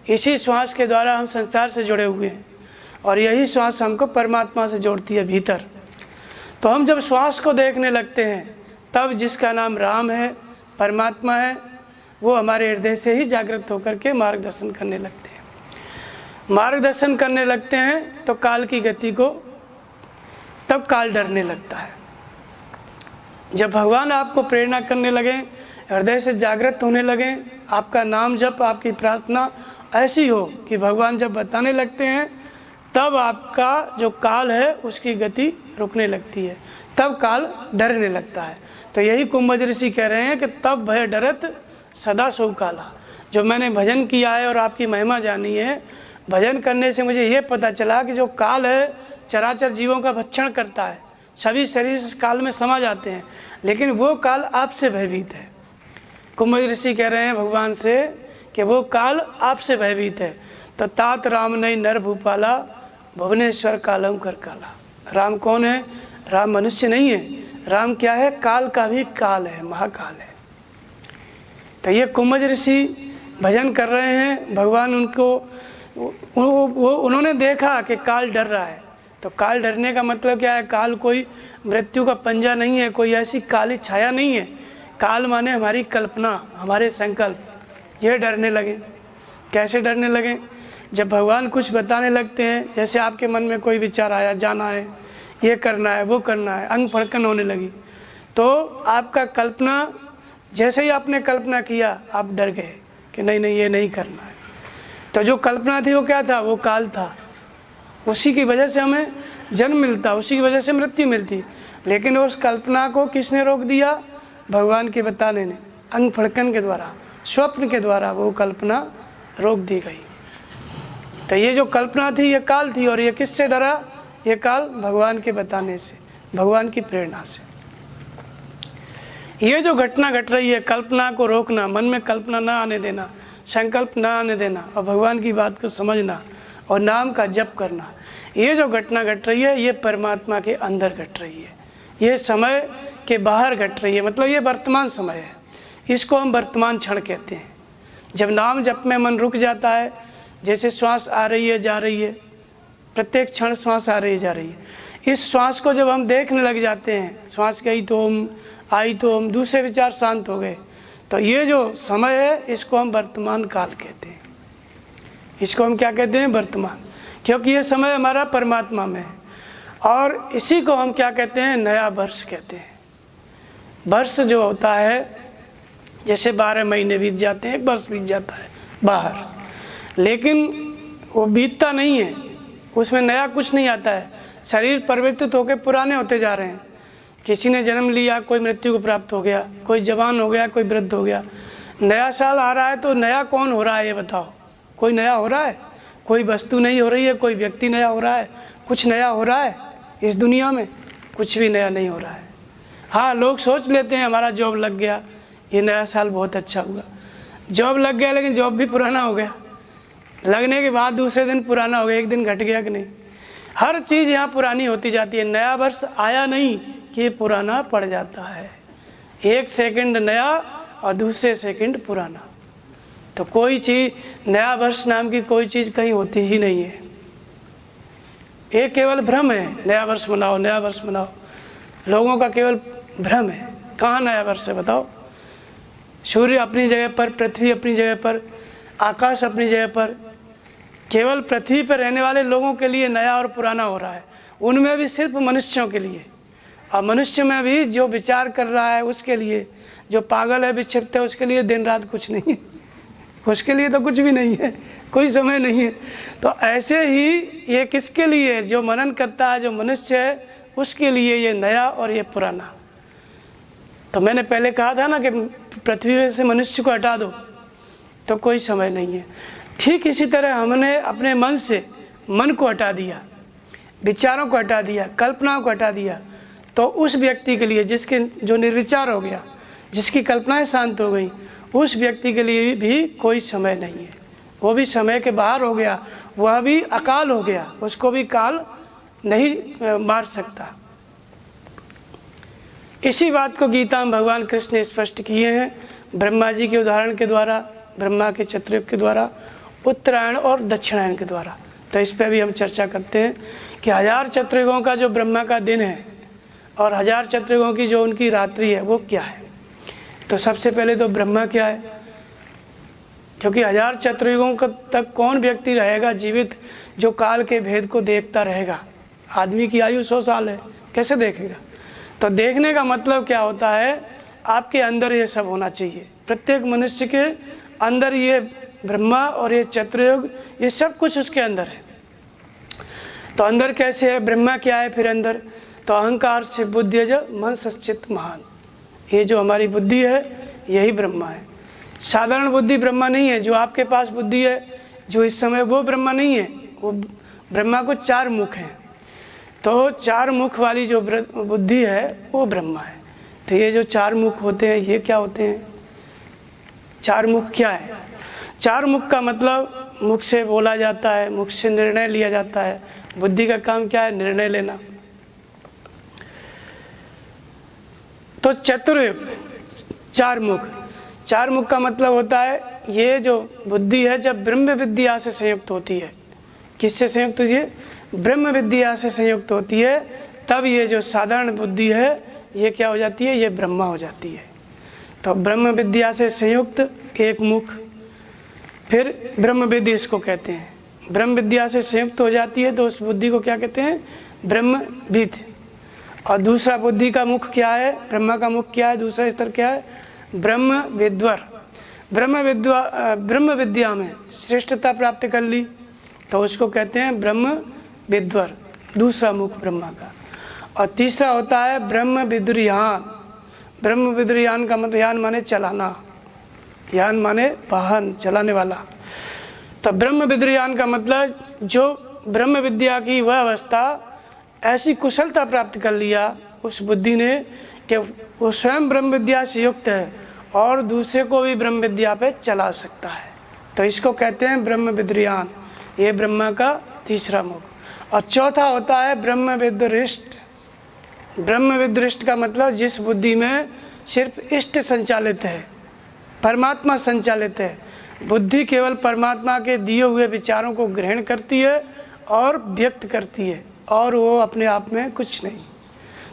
इसी श्वास के द्वारा हम संसार से जुड़े हुए हैं और यही श्वास हमको परमात्मा से जोड़ती है भीतर। तो हम जब श्वास को देखने लगते हैं, तब जिसका नाम राम है, परमात्मा है, वो हमारे हृदय से ही जागृत होकर के मार्गदर्शन करने लगते हैं। मार्गदर्शन करने लगते हैं तो काल की गति को, तब काल डरने लगता है। जब भगवान आपको प्रेरणा करने लगे, हृदय से जागृत होने लगे, आपका नाम जप, आपकी प्रार्थना ऐसी हो कि भगवान जब बताने लगते हैं, तब आपका जो काल है उसकी गति रुकने लगती है, तब काल डरने लगता है। तो यही कुंभज ऋषि कह रहे हैं कि तब भय डरत सदा सो काला। जो मैंने भजन किया है और आपकी महिमा जानी है, भजन करने से मुझे ये पता चला कि जो काल है चराचर जीवों का भक्षण करता है, सभी शरीर इस काल में समा जाते हैं, लेकिन वो काल आपसे भयभीत है। कुंभज ऋषि कह रहे हैं भगवान से कि वो काल आपसे भयभीत है। तो तात राम नहीं नर भूपाला, भुवनेश्वर कालम कर काला। राम कौन है? राम मनुष्य नहीं है, राम क्या है? काल का भी काल है, महाकाल है। तो ये कुंभज ऋषि भजन कर रहे हैं, भगवान उनको उन्होंने देखा कि काल डर रहा है। तो काल डरने का मतलब क्या है? काल कोई मृत्यु का पंजा नहीं है, कोई ऐसी काली छाया नहीं है। काल माने हमारी कल्पना, हमारे संकल्प, ये डरने लगे। कैसे डरने लगे? जब भगवान कुछ बताने लगते हैं, जैसे आपके मन में कोई विचार आया, जाना है, ये करना है, वो करना है, अंग फड़कन होने लगी, तो आपका कल्पना, जैसे ही आपने कल्पना किया, आप डर गए कि नहीं नहीं ये नहीं करना है। तो जो कल्पना थी वो क्या था? वो काल था। उसी की वजह से हमें जन्म मिलता, उसी की वजह से मृत्यु मिलती। लेकिन उस कल्पना को किसने रोक दिया? भगवान के बताने ने, अंग फड़कन के द्वारा, स्वप्न के द्वारा वो कल्पना रोक दी गई। तो ये जो कल्पना थी ये काल थी, और ये किससे डरा? ये काल भगवान के बताने से, भगवान की प्रेरणा से। ये जो घटना घट रही है, कल्पना को रोकना, मन में कल्पना ना आने देना, संकल्प ना आने देना, और भगवान की बात को समझना और नाम का जप करना, ये जो घटना घट रही है, ये परमात्मा के अंदर घट रही है, ये समय के बाहर घट रही है। मतलब ये वर्तमान समय है, इसको हम वर्तमान क्षण कहते हैं। जब नाम जप में मन रुक जाता है, जैसे श्वास आ रही है जा रही है, प्रत्येक क्षण श्वास आ रही है जा रही है, इस श्वास को जब हम देखने लग जाते हैं, श्वास गई तो ओम, आई तो ओम, दूसरे विचार शांत हो गए, तो ये जो समय है इसको हम वर्तमान काल कहते हैं। इसको हम क्या कहते हैं? वर्तमान। क्योंकि ये समय हमारा परमात्मा में है। और इसी को हम क्या कहते हैं? नया वर्ष कहते हैं। वर्ष जो होता है, जैसे 12 महीने बीत जाते हैं, एक वर्ष बीत जाता है बाहर, लेकिन वो बीतता नहीं है, उसमें नया कुछ नहीं आता है। शरीर परिवर्तित होकर पुराने होते जा रहे हैं। किसी ने जन्म लिया, कोई मृत्यु को प्राप्त हो गया, कोई जवान हो गया, कोई वृद्ध हो गया। नया साल आ रहा है तो नया कौन हो रहा है? ये बताओ, कोई नया हो रहा है? कोई वस्तु नहीं हो रही है, कोई व्यक्ति नया हो रहा है, कुछ नया हो रहा है इस दुनिया में? कुछ भी नया नहीं हो रहा है। हाँ, लोग सोच लेते हैं हमारा जॉब लग गया, ये नया साल बहुत अच्छा हुआ। जॉब लग गया, लेकिन जॉब भी पुराना हो गया, लगने के बाद दूसरे दिन पुराना हो गया, एक दिन घट गया कि नहीं? हर चीज़ यहाँ पुरानी होती जाती है। नया वर्ष आया नहीं कि पुराना पड़ जाता है। एक सेकंड नया और दूसरे सेकंड पुराना। तो कोई चीज़, नया वर्ष नाम की कोई चीज़ कहीं होती ही नहीं है। ये केवल भ्रम है। नया वर्ष मनाओ, नया वर्ष मनाओ, लोगों का केवल भ्रम है। कहाँ नया वर्ष है बताओ? सूर्य अपनी जगह पर, पृथ्वी अपनी जगह पर, आकाश अपनी जगह पर। केवल पृथ्वी पर रहने वाले लोगों के लिए नया और पुराना हो रहा है, उनमें भी सिर्फ मनुष्यों के लिए। और मनुष्य में भी जो विचार कर रहा है उसके लिए, जो पागल है, विक्षिप्त है, उसके लिए दिन रात कुछ नहीं है। उसके लिए तो कुछ भी नहीं है, कोई समय नहीं है। तो ऐसे ही ये किसके लिए, जो मनन करता है, जो मनुष्य है, उसके लिए ये नया और ये पुराना। तो मैंने पहले कहा था ना कि पृथ्वी में से मनुष्य को हटा दो तो कोई समय नहीं है। ठीक इसी तरह हमने अपने मन से मन को हटा दिया, विचारों को हटा दिया, कल्पनाओं को हटा दिया, तो उस व्यक्ति के लिए जिसके जो निर्विचार हो गया, जिसकी कल्पनाएं शांत हो गई, उस व्यक्ति के लिए भी कोई समय नहीं है। वो भी समय के बाहर हो गया, वह भी अकाल हो गया, उसको भी काल नहीं मार सकता। इसी बात को गीता में भगवान कृष्ण ने स्पष्ट किए हैं, ब्रह्मा जी के उदाहरण के द्वारा, ब्रह्मा के चतुर्युग के द्वारा, उत्तरायण और दक्षिणायन के द्वारा। तो इस पर भी हम चर्चा करते हैं कि 1000 चतुर्युगों का जो ब्रह्मा का दिन है और 1000 चतुर्युगों की जो उनकी रात्रि है वो क्या है। तो सबसे पहले तो ब्रह्मा क्या है, क्योंकि 1000 चतुर्युगों तक कौन व्यक्ति रहेगा जीवित जो काल के भेद को देखता रहेगा। आदमी की आयु 100 साल है, कैसे देखेगा। तो देखने का मतलब क्या होता है, आपके अंदर ये सब होना चाहिए। प्रत्येक मनुष्य के अंदर ये ब्रह्मा और ये चतुर्युग, ये सब कुछ उसके अंदर है। तो अंदर कैसे है, ब्रह्मा क्या है फिर अंदर, तो अहंकार से बुद्धि जो मन सच्चित महान, ये जो हमारी बुद्धि है यही ब्रह्मा है। साधारण बुद्धि ब्रह्मा नहीं है। जो आपके पास बुद्धि है जो इस समय, वो ब्रह्मा नहीं है। वो ब्रह्मा को 4 मुख हैं, तो 4 मुख वाली जो बुद्धि है वो ब्रह्मा है। तो ये जो 4 मुख होते हैं ये क्या होते हैं, 4 मुख क्या है। 4 मुख का मतलब मुख से बोला जाता है, मुख से निर्णय लिया जाता है। बुद्धि का काम क्या है, निर्णय लेना। तो चतुर्युग 4 मुख, 4 मुख का मतलब होता है ये जो बुद्धि है जब ब्रह्म विद्या से संयुक्त होती है। किससे संयुक्त होती है, ब्रह्म विद्या से संयुक्त होती है, तब ये जो साधारण बुद्धि है ये क्या हो जाती है, ये ब्रह्मा हो जाती है। तो ब्रह्म विद्या से संयुक्त एक मुख, फिर ब्रह्म विद्या इसको कहते हैं। ब्रह्म विद्या से संयुक्त हो जाती है तो उस बुद्धि को क्या कहते हैं, ब्रह्मविद। और दूसरा बुद्धि का मुख क्या है, ब्रह्मा का मुख क्या है, दूसरा स्तर क्या है, ब्रह्म विद्वर। ब्रह्म विद्या में श्रेष्ठता प्राप्त कर ली तो उसको कहते हैं ब्रह्म विद्वर, दूसरा मुख ब्रह्मा का। और तीसरा होता है ब्रह्म विद्रयान। ब्रह्म विद्रयान का मतलब यान माने चलाना, यान माने वाहन, चलाने वाला। तो ब्रह्म विद्रयान का मतलब जो ब्रह्म विद्या की वह अवस्था ऐसी कुशलता प्राप्त कर लिया उस बुद्धि ने कि वो स्वयं ब्रह्म विद्या से युक्त है और दूसरे को भी ब्रह्म विद्या पे चला सकता है। तो इसको कहते हैं ब्रह्म विद्रयान। ये ब्रह्मा का तीसरा मुख। और चौथा होता है ब्रह्म विद्रिष्ट। ब्रह्म विद्रिष्ट का मतलब जिस बुद्धि में सिर्फ इष्ट संचालित है, परमात्मा संचालित है। बुद्धि केवल परमात्मा के दिए हुए विचारों को ग्रहण करती है और व्यक्त करती है, और वो अपने आप में कुछ नहीं।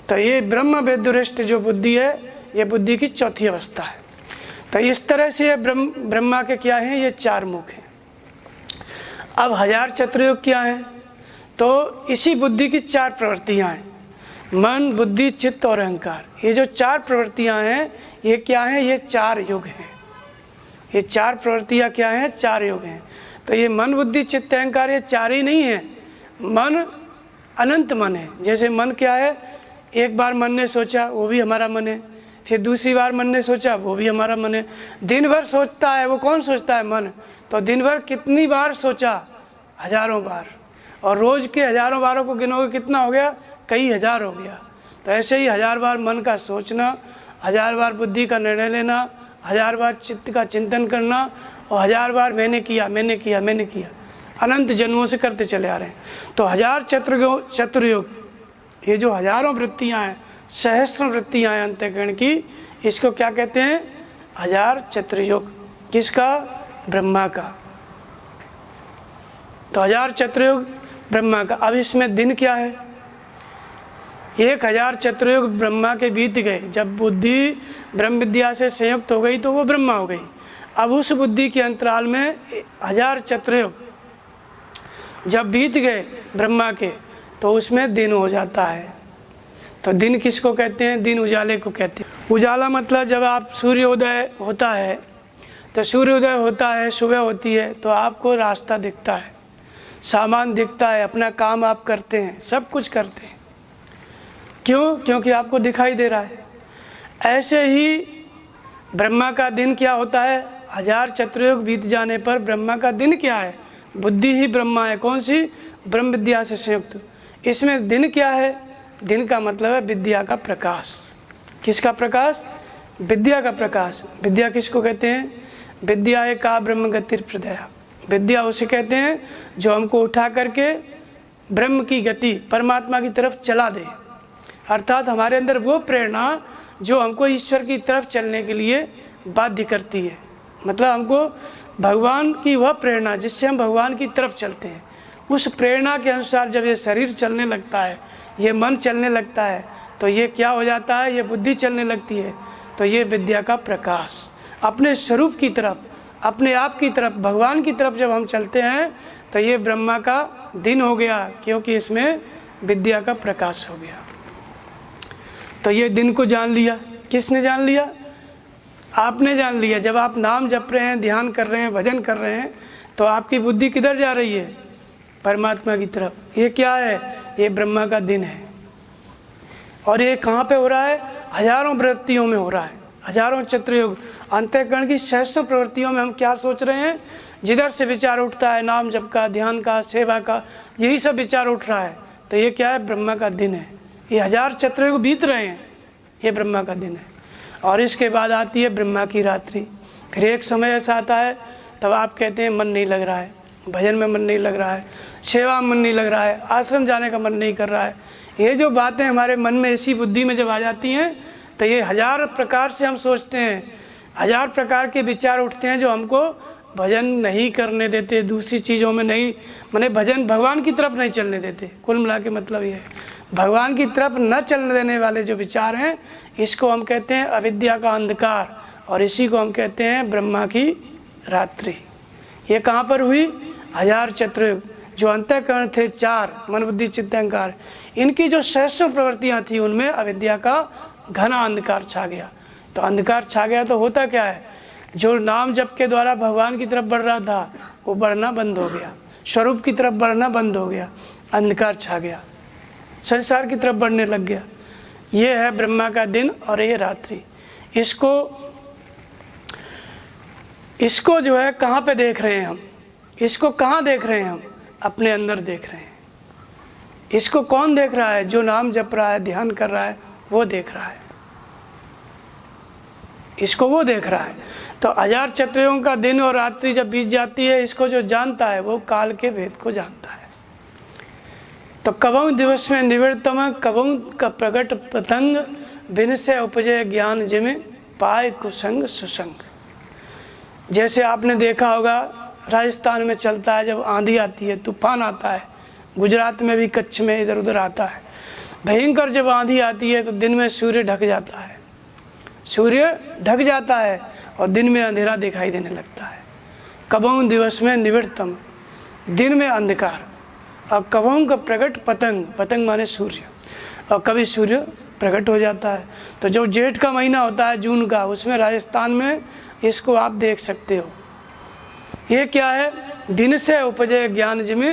तो ये ब्रह्म विद्रिष्ट जो बुद्धि है, ये बुद्धि की चौथी अवस्था है। तो इस तरह से ब्रह्मा के क्या हैं, ये 4 मुख हैं। अब 1000 चतुर्युग क्या है, तो इसी बुद्धि की 4 प्रवृत्तियां हैं, मन, बुद्धि, चित्त और अहंकार। ये जो 4 प्रवृत्तियां हैं ये क्या हैं, ये 4 युग हैं। ये 4 प्रवृत्तियां क्या हैं, 4 युग हैं। तो ये मन, बुद्धि, चित्त, अहंकार ये 4 ही नहीं है। मन अनंत मन है। जैसे मन क्या है, एक बार मन ने सोचा वो भी हमारा मन है, फिर दूसरी बार मन ने सोचा वो भी हमारा मन है। दिन भर सोचता है, वो कौन सोचता है, मन। तो दिन भर कितनी बार सोचा, हजारों बार। और रोज के हजारों बारों को गिनोगे कितना हो गया, कई हजार हो गया। तो ऐसे ही 1000 बार मन का सोचना, 1000 बार बुद्धि का निर्णय लेना, 1000 बार चित्त का चिंतन करना, और 1000 बार मैंने किया, मैंने किया, मैंने किया, अनंत जन्मों से करते चले आ रहे हैं। तो 1000 चतुर्युग, ये जो हजारों वृत्तियां हैं, सहस्र वृत्तियां हैं अंतःकरण की, इसको क्या कहते हैं, 1000 चतुर्युग। किसका, ब्रह्मा का। तो 1000 चतुर्युग ब्रह्मा का। अब इसमें दिन क्या है, 1000 चतुर्युग ब्रह्मा के बीत गए। जब बुद्धि ब्रह्म विद्या से संयुक्त हो गई तो वो ब्रह्मा हो गई। अब उस बुद्धि के अंतराल में 1000 चतुर्युग जब बीत गए ब्रह्मा के, तो उसमें दिन हो जाता है। तो दिन किसको कहते हैं, दिन उजाले को कहते हैं। उजाला मतलब जब आप सूर्योदय होता है तो सूर्योदय होता है, सुबह होती है, तो आपको रास्ता दिखता है, सामान दिखता है, अपना काम आप करते हैं, सब कुछ करते हैं। क्यों? क्योंकि आपको दिखाई दे रहा है। ऐसे ही ब्रह्मा का दिन क्या होता है? 1000 चतुर्युग बीत जाने पर ब्रह्मा का दिन क्या है? बुद्धि ही ब्रह्मा है। कौन सी? ब्रह्म विद्या से संयुक्त। इसमें दिन क्या है? दिन का मतलब है विद्या का प्रकाश। किसका प्रकाश? विद्या का प्रकाश। विद्या किसको कहते हैं? विद्या है का ब्रह्म गतिर प्रदया। विद्या उसे कहते हैं जो हमको उठा करके ब्रह्म की गति, परमात्मा की तरफ चला दे। अर्थात हमारे अंदर वो प्रेरणा जो हमको ईश्वर की तरफ चलने के लिए बाध्य करती है। मतलब हमको भगवान की वह प्रेरणा जिससे हम भगवान की तरफ चलते हैं, उस प्रेरणा के अनुसार जब ये शरीर चलने लगता है, ये मन चलने लगता है, तो ये क्या हो जाता है? ये बुद्धि चलने लगती है। तो ये विद्या का प्रकाश, अपने स्वरूप की तरफ, अपने आप की तरफ, भगवान की तरफ जब हम चलते हैं तो ये ब्रह्मा का दिन हो गया, क्योंकि इसमें विद्या का प्रकाश हो गया। तो ये दिन को जान लिया। किसने जान लिया? आपने जान लिया। जब आप नाम जप रहे हैं, ध्यान कर रहे हैं, भजन कर रहे हैं, तो आपकी बुद्धि किधर जा रही है? परमात्मा की तरफ। ये क्या है? ये ब्रह्मा का दिन है। और ये कहाँ पे हो रहा है? हजारों प्रवृत्तियों में हो रहा है, हजारों चतुर्युग। अंतःकरण की सहस्रों प्रवृत्तियों में हम क्या सोच रहे हैं? जिधर से विचार उठता है, नाम जप का, ध्यान का, सेवा का, यही सब विचार उठ रहा है। तो ये क्या है? ब्रह्मा का दिन है। ये 1000 चतुर्युग बीत रहे हैं, ये ब्रह्मा का दिन है। और इसके बाद आती है ब्रह्मा की रात्रि। फिर एक समय ऐसा आता है तब आप कहते हैं मन नहीं लग रहा है, भजन में मन नहीं लग रहा है, सेवा में मन नहीं लग रहा है, आश्रम जाने का मन नहीं कर रहा है। ये जो बातें हमारे मन में, ऐसी बुद्धि में जब आ जाती हैं, तो ये 1000 प्रकार से हम सोचते हैं, 1000 प्रकार के विचार उठते हैं जो हमको भजन नहीं करने देते, दूसरी चीज़ों में नहीं, माने भजन भगवान की तरफ नहीं चलने देते। कुल मिला के मतलब ये है, भगवान की तरफ न चलने देने वाले जो विचार हैं, इसको हम कहते हैं अविद्या का अंधकार, और इसी को हम कहते हैं ब्रह्मा की रात्रि। ये कहाँ पर हुई? 1000 चतुर्युग। जो अंतःकरण थे 4, मन बुद्धि चित्त अहंकार, इनकी जो सहस्रों प्रवृत्तियाँ थी, उनमें अविद्या का घना अंधकार छा गया। तो अंधकार छा गया तो होता क्या है? जो नाम जप के द्वारा भगवान की तरफ बढ़ रहा था, वो बढ़ना बंद हो गया, स्वरूप की तरफ बढ़ना बंद हो गया, अंधकार छा गया, संसार की तरफ बढ़ने लग गया। ये है ब्रह्मा का दिन और ये रात्रि। इसको जो है कहाँ पे देख रहे हैं हम? इसको कहाँ देख रहे हैं हम? अपने अंदर देख रहे हैं। इसको कौन देख रहा है? जो नाम जप रहा है, ध्यान कर रहा है, वो देख रहा है। इसको वो देख रहा है। तो 1000 चतुर्युगों का दिन और रात्रि जब बीत जाती है, इसको जो जानता है वो काल के भेद को जानता है। तो कबहु दिवस में निवृत्तम, कबहु का प्रगट पतंग, बिन से उपजय ज्ञान जिमे पाए कुसंग सुसंग। जैसे आपने देखा होगा राजस्थान में चलता है, जब आंधी आती है, तूफान आता है, गुजरात में भी, कच्छ में, इधर उधर आता है, भयंकर जब आंधी आती है तो दिन में सूर्य ढक जाता है, सूर्य ढक जाता है और दिन में अंधेरा दिखाई देने लगता है। कबहु दिवस में निवृत्तम, दिन में अंधकार, और कबहु का प्रकट पतंग, पतंग माने सूर्य, और कभी सूर्य प्रकट हो जाता है। तो जो जेठ का महीना होता है, जून का, उसमें राजस्थान में इसको आप देख सकते हो। ये क्या है? दिन से उपजे ज्ञान जिमे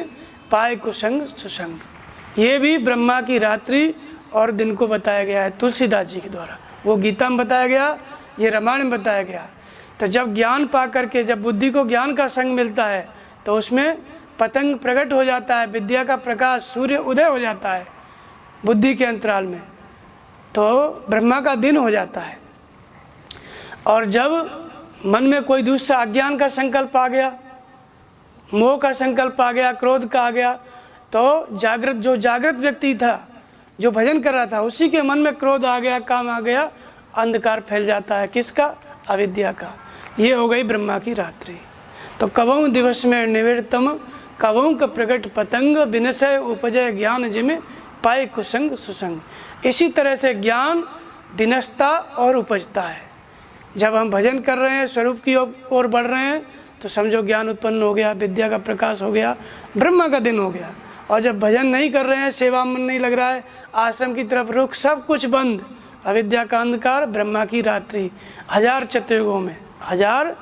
पाए कुसंग सुसंग। ये भी ब्रह्मा की रात्रि और दिन को बताया गया है तुलसीदास जी के द्वारा। वो गीता में बताया गया, ये रामायण में बताया गया। तो जब ज्ञान पा करके, जब बुद्धि को ज्ञान का संग मिलता है, तो उसमें पतंग प्रकट हो जाता है, विद्या का प्रकाश, सूर्य उदय हो जाता है बुद्धि के अंतराल में, तो ब्रह्मा का दिन हो जाता है। और जब मन में कोई दूसरा अज्ञान का संकल्प आ गया, मोह का संकल्प आ गया, क्रोध का आ गया, तो जो जागृत व्यक्ति था, जो भजन कर रहा था, उसी के मन में क्रोध आ गया, काम आ गया, अंधकार फैल जाता है। किसका? अविद्या का। ये हो गई ब्रह्मा की रात्रि। तो कबहु दिवस में निवृत्तम, कबहु का प्रकट पतंग, बिनसय उपजय ज्ञान जिमे पाए कुसंग सुसंग। इसी तरह से ज्ञान विनसता और उपजता है। जब हम भजन कर रहे हैं, स्वरूप की ओर बढ़ रहे हैं, तो समझो ज्ञान उत्पन्न हो गया, विद्या का प्रकाश हो गया, ब्रह्मा का दिन हो गया। और जब भजन नहीं कर रहे हैं, सेवा मन नहीं लग रहा है, आश्रम की तरफ रुख, सब कुछ बंद, अविद्या का अंधकार, ब्रह्मा की रात्रि। 1000 चतुर्युगों में, 1000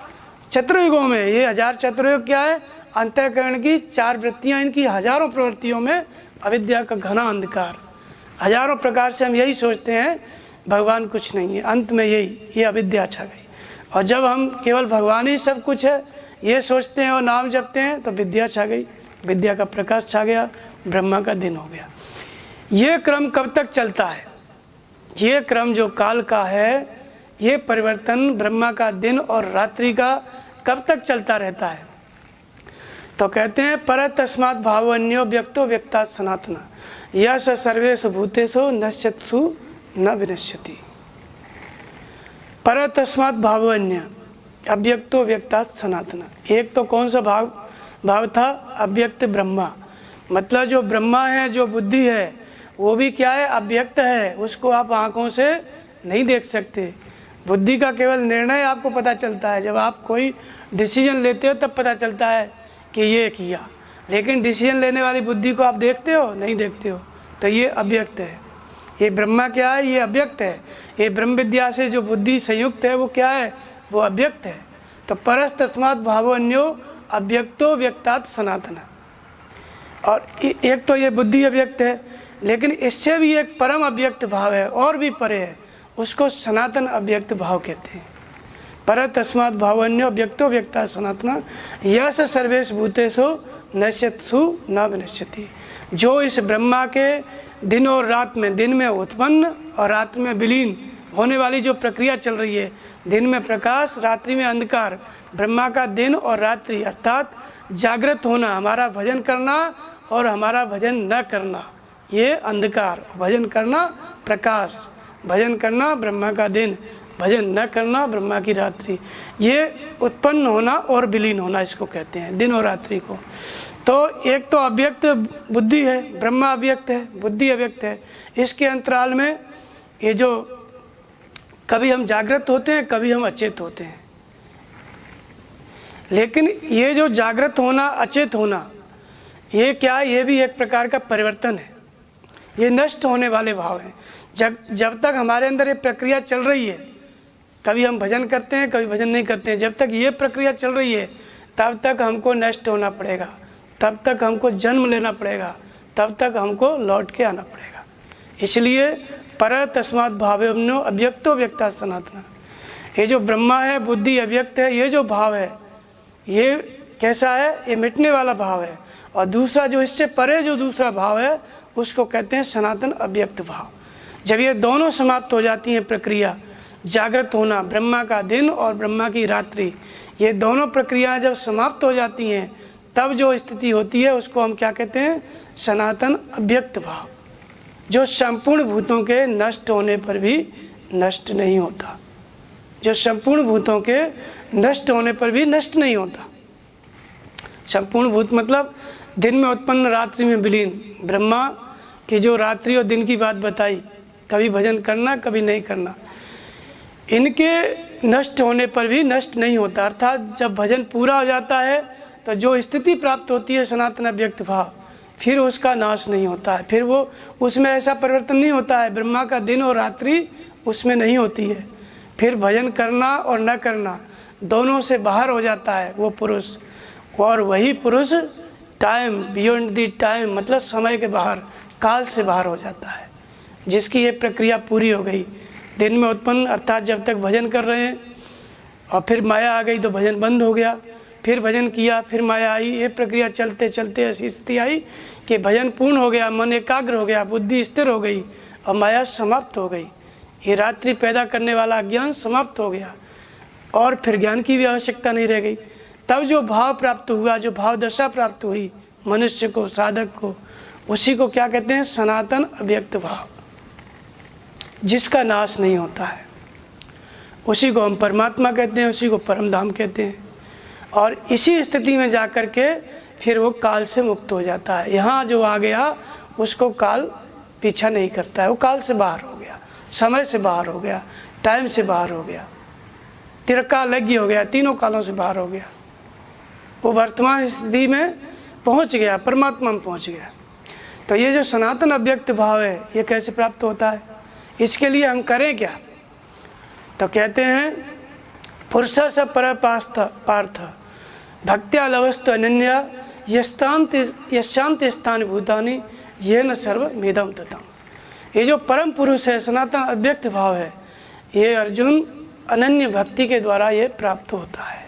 चतुर्युगों में, ये 1000 चतुर्युग क्या है? अंतःकरण की 4 वृत्तियां, इनकी हजारों प्रवृत्तियों में अविद्या का घना अंधकार, हजारों प्रकार से हम यही सोचते हैं भगवान कुछ नहीं है, अंत में ये अविद्या छा गई। और जब हम केवल भगवान ही सब कुछ है ये सोचते हैं और नाम जपते हैं तो विद्या छा गई, विद्या का प्रकाश छा गया, ब्रह्मा का दिन हो गया। ये क्रम कब तक चलता है? ये क्रम जो काल का है, ये परिवर्तन ब्रह्मा का दिन और रात्रि का कब तक चलता रहता है? तो कहते हैं पर तस्मात् भावन्यो व्यक्तो व्यक्ता सनातना यश सर्वेषु भूतेषु नश्यत्सु न विनश्यति। पर तस्मात् भावन्य अव्यक्तो व्यक्ता सनातना, एक तो कौन सा भाव था? अव्यक्त ब्रह्मा, मतलब जो ब्रह्मा है, जो बुद्धि है, वो भी क्या है? अव्यक्त है, उसको आप आंखों से नहीं देख सकते। बुद्धि का केवल निर्णय आपको पता चलता है, जब आप कोई डिसीजन लेते हो तब पता चलता है कि ये किया, लेकिन डिसीजन लेने वाली बुद्धि को आप देखते हो? नहीं देखते हो। तो ये अव्यक्त है। ये ब्रह्मा क्या है? ये अव्यक्त है। ये ब्रह्म विद्या से जो बुद्धि संयुक्त है वो क्या है? वो अव्यक्त है। तो परस तस्मात् भावन्यो अव्यक्तो व्यक्तात् सनातना। और एक तो ये बुद्धि अव्यक्त है, लेकिन इससे भी एक परम अव्यक्त भाव है और भी परे है, उसको सनातन अव्यक्त भाव कहते हैं। पर तस्मात् भावन्यो व्यक्तो व्यक्ता सनातना यश सर्वेषु भूतेषु नश्यत्सु न विनश्यति। जो इस ब्रह्मा के दिन और रात में, दिन में उत्पन्न और रात में विलीन होने वाली जो प्रक्रिया चल रही है, दिन में प्रकाश रात्रि में अंधकार, ब्रह्मा का दिन और रात्रि अर्थात जागृत होना, हमारा भजन करना और हमारा भजन न करना, ये अंधकार, भजन करना प्रकाश, भजन करना ब्रह्मा का दिन, भजन न करना ब्रह्मा की रात्रि, ये उत्पन्न होना और विलीन होना, इसको कहते हैं दिन और रात्रि को। तो एक तो अव्यक्त बुद्धि है, ब्रह्मा अव्यक्त है, बुद्धि अव्यक्त है। इसके अंतराल में ये जो कभी हम जागृत होते हैं, कभी हम अचेत होते हैं, लेकिन ये जो जागृत होना, अचेत होना, ये क्या है? ये भी एक प्रकार का परिवर्तन है, ये नष्ट होने वाले भाव हैं। जब तक हमारे अंदर ये प्रक्रिया चल रही है, कभी हम भजन करते हैं, कभी भजन नहीं करते हैं, जब तक ये प्रक्रिया चल रही है तब तक हमको नष्ट होना पड़ेगा, तब तक हमको जन्म लेना पड़ेगा, तब तक हमको लौट के आना पड़ेगा। इसलिए पर तस्मात् भावन्यो अव्यक्तो व्यक्ता सनातना, ये जो ब्रह्मा है, बुद्धि अव्यक्त है, ये जो भाव है ये कैसा है? ये मिटने वाला भाव है। और दूसरा जो इससे परे जो दूसरा भाव है उसको कहते हैं सनातन अव्यक्त भाव। जब ये दोनों समाप्त हो जाती हैं प्रक्रिया, जागृत होना, ब्रह्मा का दिन और ब्रह्मा की रात्रि, ये दोनों प्रक्रियाएं जब समाप्त हो जाती हैं तब जो स्थिति होती है उसको हम क्या कहते हैं? सनातन अव्यक्त भाव, जो संपूर्ण भूतों के नष्ट होने पर भी नष्ट नहीं होता, जो संपूर्ण भूतों के नष्ट होने पर भी नष्ट नहीं होता। संपूर्ण भूत मतलब दिन में उत्पन्न, रात्रि में विलीन। ब्रह्मा की जो रात्रि और दिन की बात बताई, कभी भजन करना, कभी नहीं करना, इनके नष्ट होने पर भी नष्ट नहीं होता। अर्थात जब भजन पूरा हो जाता है तो जो स्थिति प्राप्त होती है सनातन अव्यक्त भाव, फिर उसका नाश नहीं होता है, फिर वो उसमें ऐसा परिवर्तन नहीं होता है, ब्रह्मा का दिन और रात्रि उसमें नहीं होती है। फिर भजन करना और न करना दोनों से बाहर हो जाता है वो पुरुष, और वही पुरुष टाइम, बियॉन्ड द टाइम, मतलब समय के बाहर, काल से बाहर हो जाता है, जिसकी ये प्रक्रिया पूरी हो गई। दिन में उत्पन्न अर्थात जब तक भजन कर रहे हैं और फिर माया आ गई तो भजन बंद हो गया, फिर भजन किया, फिर माया आई, ये प्रक्रिया चलते चलते ऐसी स्थिति आई कि भजन पूर्ण हो गया, मन एकाग्र हो गया, बुद्धि स्थिर हो गई और माया समाप्त हो गई। ये रात्रि पैदा करने वाला ज्ञान समाप्त हो गया और फिर ज्ञान की भी आवश्यकता नहीं रह गई। तब जो भाव प्राप्त हुआ, जो भाव दशा प्राप्त हुई मनुष्य को, साधक को, उसी को क्या कहते हैं? सनातन अव्यक्त भाव, जिसका नाश नहीं होता है। उसी को हम परमात्मा कहते हैं, उसी को परम धाम कहते हैं। और इसी स्थिति में जाकर के फिर वो काल से मुक्त हो जाता है। यहाँ जो आ गया उसको काल पीछा नहीं करता है, वो काल से बाहर हो गया, समय से बाहर हो गया, टाइम से बाहर हो गया, त्रिकालज्ञ हो गया, तीनों कालों से बाहर हो गया। वो वर्तमान स्थिति में पहुँच गया, परमात्मा में पहुँच गया। तो ये जो सनातन अव्यक्त भाव है ये कैसे प्राप्त होता है? इसके लिए हम करें क्या? तो कहते हैं पुरुषः स परपास्थ पार्थ भक्त्या लवस्तु अनन्या यशांति स्थान भूतानि येन सर्वमिदं ततम्। ये जो परम पुरुष है, सनातन अव्यक्त भाव है, ये अर्जुन अनन्य भक्ति के द्वारा ये प्राप्त होता है।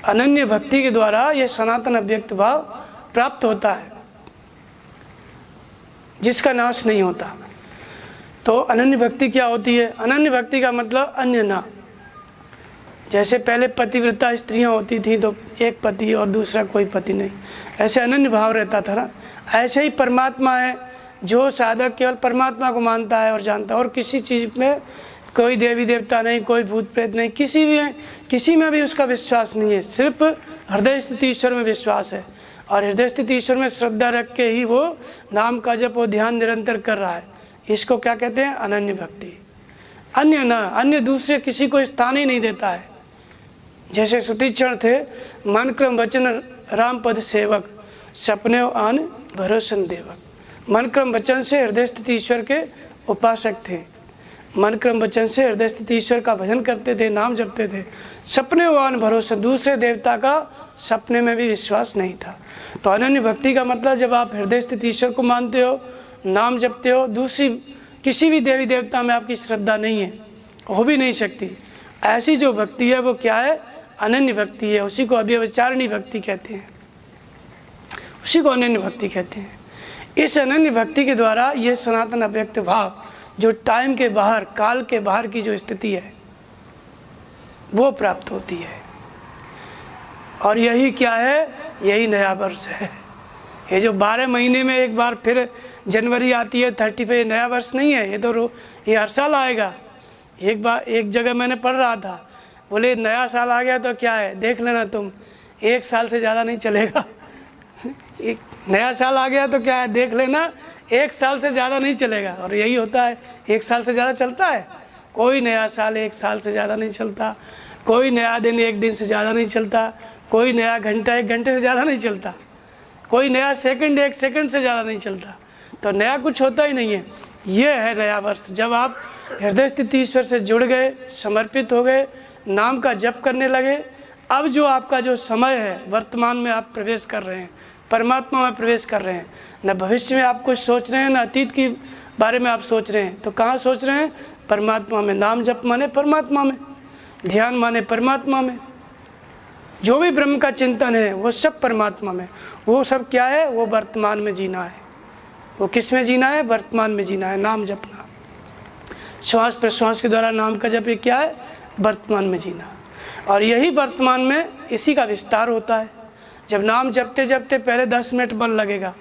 अनन्य भक्ति के द्वारा ये सनातन अव्यक्त भाव प्राप्त होता है, जिसका नाश नहीं होता। तो अनन्य भक्ति क्या होती है? अनन्य भक्ति का मतलब अन्य ना। जैसे पहले पतिव्रता स्त्रियां होती थी तो एक पति और दूसरा कोई पति नहीं, ऐसे अनन्य भाव रहता था ना। ऐसे ही परमात्मा है, जो साधक केवल परमात्मा को मानता है और जानता है, और किसी चीज़ में कोई देवी देवता नहीं, कोई भूत प्रेत नहीं, किसी में भी उसका विश्वास नहीं है। सिर्फ हृदय स्थित ईश्वर में विश्वास है, और हृदय स्थित ईश्वर में श्रद्धा रख के ही वो नाम का जप, वो ध्यान निरंतर कर रहा है। इसको क्या कहते हैं? अनन्य भक्ति। अन्य न, अन्य दूसरे किसी को स्थान ही नहीं देता है। जैसे सुतीक्षण थे, मन क्रम वचन राम पद सेवक, सपने आन भरोसन देवक। मन क्रम वचन से हृदय स्थित ईश्वर के उपासक थे, मन क्रम वचन से हृदय स्थित ईश्वर का भजन करते थे, नाम जपते थे। सपने आन भरोसा, दूसरे देवता का सपने में भी विश्वास नहीं था। तो अनन्य भक्ति का मतलब जब आप हृदय स्थित ईश्वर को मानते हो, नाम जपते हो, दूसरी किसी भी देवी देवता में आपकी श्रद्धा नहीं है, हो भी नहीं सकती, ऐसी जो भक्ति है वो क्या है? अनन्य भक्ति है। उसी को अव्यभिचारिणी भक्ति कहते हैं, उसी को अनन्य भक्ति कहते हैं। इस अनन्य भक्ति के द्वारा ये सनातन अव्यक्त भाव, जो टाइम के बाहर, काल के बाहर की जो स्थिति है, वो प्राप्त होती है। और यही क्या है? यही नया वर्ष है। ये जो 12 महीने में एक बार फिर जनवरी आती है 30 पे, नया वर्ष नहीं है ये, तो ये हर साल आएगा। एक बार एक जगह मैंने पढ़ रहा था, बोले नया साल आ गया तो क्या है, देख लेना तुम, 1 साल से ज़्यादा नहीं चलेगा। एक नया साल आ गया तो क्या है, देख लेना 1 साल से ज़्यादा नहीं चलेगा। और यही होता है, 1 साल से ज़्यादा चलता है? कोई नया साल 1 साल से ज़्यादा नहीं चलता, कोई नया दिन 1 दिन से ज़्यादा नहीं चलता, कोई नया घंटा 1 घंटे से ज़्यादा नहीं चलता, कोई नया सेकंड 1 सेकंड से ज़्यादा नहीं चलता। तो नया कुछ होता ही नहीं है। ये है नया वर्ष। जब आप हृदय स्थित ईश्वर से जुड़ गए, समर्पित हो गए, नाम का जप करने लगे, अब जो आपका जो समय है, वर्तमान में आप प्रवेश कर रहे हैं, परमात्मा में प्रवेश कर रहे हैं। न भविष्य में आप कुछ सोच रहे हैं, न अतीत के बारे में आप सोच रहे हैं। तो कहाँ सोच रहे हैं? परमात्मा में। नाम जप माने परमात्मा में, ध्यान माने परमात्मा में। जो भी ब्रह्म का चिंतन है वो सब परमात्मा में। वो सब क्या है? वो वर्तमान में जीना है। वो किस में जीना है? वर्तमान में जीना है, नाम जपना। श्वास प्रश्वास के द्वारा नाम का जप, ये क्या है? वर्तमान में जीना। और यही वर्तमान में इसी का विस्तार होता है। जब नाम जपते जपते पहले 10 मिनट मन लगेगा,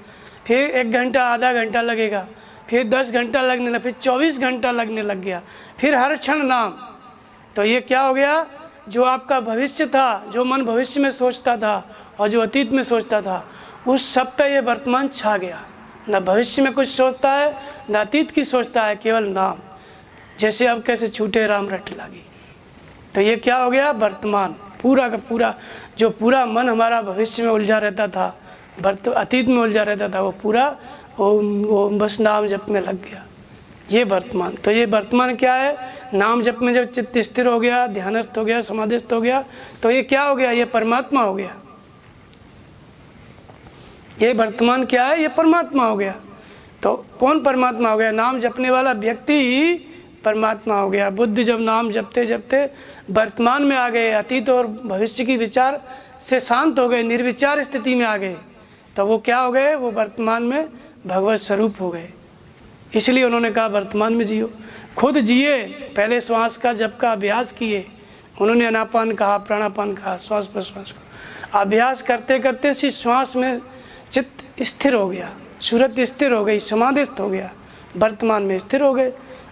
फिर 1 घंटा, आधा घंटा लगेगा, फिर 10 घंटा लगने लगा, फिर 24 घंटा लगने लग गया, फिर हर क्षण नाम। तो ये क्या हो गया? जो आपका भविष्य था, जो मन भविष्य में सोचता था और जो अतीत में सोचता था, उस सब पे ये वर्तमान छा गया। न भविष्य में कुछ सोचता है, न अतीत की सोचता है, केवल नाम। जैसे अब कैसे छूटे राम रट लागी। तो ये क्या हो गया? वर्तमान। पूरा का पूरा जो पूरा मन हमारा भविष्य में उलझा रहता था, अतीत में उलझा रहता था, वो पूरा वो बस नाम जप में लग गया। ये वर्तमान। तो ये वर्तमान क्या है? नाम जप में जब चित्त स्थिर हो गया, ध्यानस्थ हो गया, समाधिस्थ हो गया, तो ये क्या हो गया? ये परमात्मा हो गया। ये वर्तमान क्या है? ये परमात्मा हो गया। तो कौन परमात्मा हो गया? नाम जपने वाला व्यक्ति ही परमात्मा हो गया। बुद्ध जब नाम जपते जपते वर्तमान में आ गए, अतीत और भविष्य की विचार से शांत हो गए, निर्विचार स्थिति में आ गए, तो वो क्या हो गए? वो वर्तमान में भगवत स्वरूप हो गए। इसलिए उन्होंने कहा वर्तमान में जियो। खुद जिए, पहले श्वास का जप का अभ्यास किए। उन्होंने अनापान कहा, प्राणापान कहा, श्वास प्रश्वास का अभ्यास करते करते उसी श्वास में चित्त स्थिर हो गया, सूरत स्थिर हो गई, समाधिस्थ हो गया, वर्तमान में स्थिर हो गए।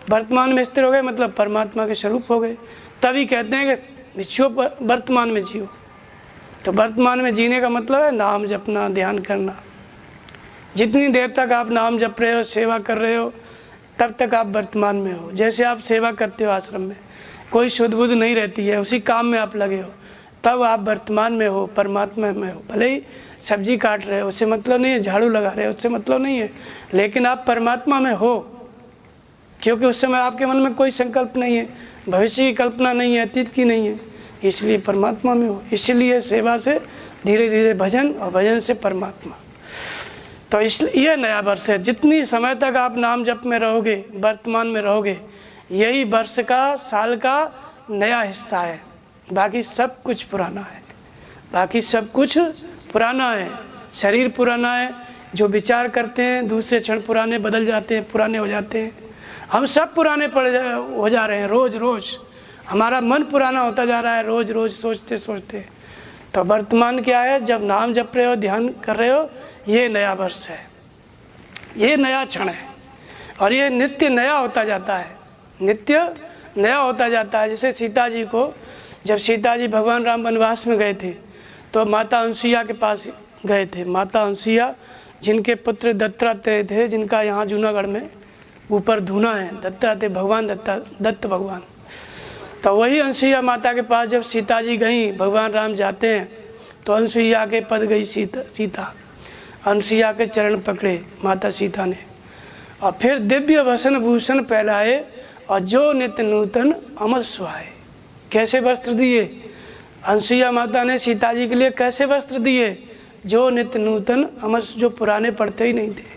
वर्तमान में स्थिर हो गए मतलब परमात्मा के स्वरूप हो गए। तभी कहते हैं कि जियो वर्तमान में जियो। तो वर्तमान में जीने का मतलब है नाम जपना, ध्यान करना। जितनी देर तक आप नाम जप रहे हो, सेवा कर रहे हो, तब तक आप वर्तमान में हो। जैसे आप सेवा करते हो आश्रम में, कोई शुद्ध बुद्ध नहीं रहती है, उसी काम में आप लगे हो, तब आप वर्तमान में हो, परमात्मा में हो। भले ही सब्जी काट रहे हो, उससे मतलब नहीं है, झाड़ू लगा रहे हो, उससे मतलब नहीं है, लेकिन आप परमात्मा में हो, क्योंकि उस समय आपके मन में कोई संकल्प नहीं है, भविष्य की कल्पना नहीं है, अतीत की नहीं है, इसलिए परमात्मा में हो। इसलिए सेवा से धीरे धीरे भजन और भजन से परमात्मा। तो इसलिए यह नया वर्ष है। जितनी समय तक आप नाम जप में रहोगे, वर्तमान में रहोगे, यही वर्ष का, साल का नया हिस्सा है। बाकी सब कुछ पुराना है, बाकी सब कुछ पुराना है। शरीर पुराना है, जो विचार करते हैं दूसरे क्षण पुराने बदल जाते हैं, पुराने हो जाते हैं। हम सब पुराने हो जा रहे हैं, रोज रोज हमारा मन पुराना होता जा रहा है, रोज रोज सोचते सोचते। तो वर्तमान क्या है? जब नाम जप रहे हो, ध्यान कर रहे हो, ये नया वर्ष है, ये नया क्षण है, और ये नित्य नया होता जाता है, नित्य नया होता जाता है। जैसे सीता जी को, जब सीता जी भगवान राम वनवास में गए थे तो माता अनुसुईया के पास गए थे। माता अनुसुईया जिनके पुत्र दत्तात्रेय थे, जिनका यहाँ जूनागढ़ में ऊपर धुना है, दत्तात्रेय भगवान, दत्त भगवान। तो वही अनुसुईया माता के पास जब सीता जी गई, भगवान राम जाते हैं तो अनुसुईया के पद गई सीता, अनुसुईया के चरण पकड़े माता सीता ने, और फिर दिव्य वसन भूषण पहनाए और जो नित्य नूतन अमर सुहाए। कैसे वस्त्र दिए? अनुसुईया माता ने सीता जी के लिए कैसे वस्त्र दिए? जो नित्य नूतन अमर, जो पुराने पड़ते ही नहीं थे।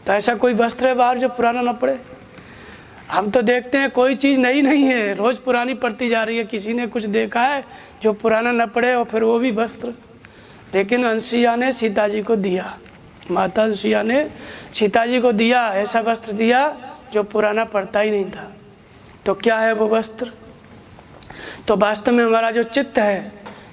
तो ऐसा कोई वस्त्र है बाहर जो पुराना ना पड़े? हम तो देखते हैं कोई चीज़ नई नहीं है, रोज पुरानी पड़ती जा रही है। किसी ने कुछ देखा है जो पुराना न पड़े, और फिर वो भी वस्त्र? लेकिन अनुसुईया ने सीता जी को दिया, माता अनुसुईया ने सीता जी को दिया, ऐसा वस्त्र दिया जो पुराना पड़ता ही नहीं था। तो क्या है वो वस्त्र? तो वास्तव में हमारा जो चित्त है,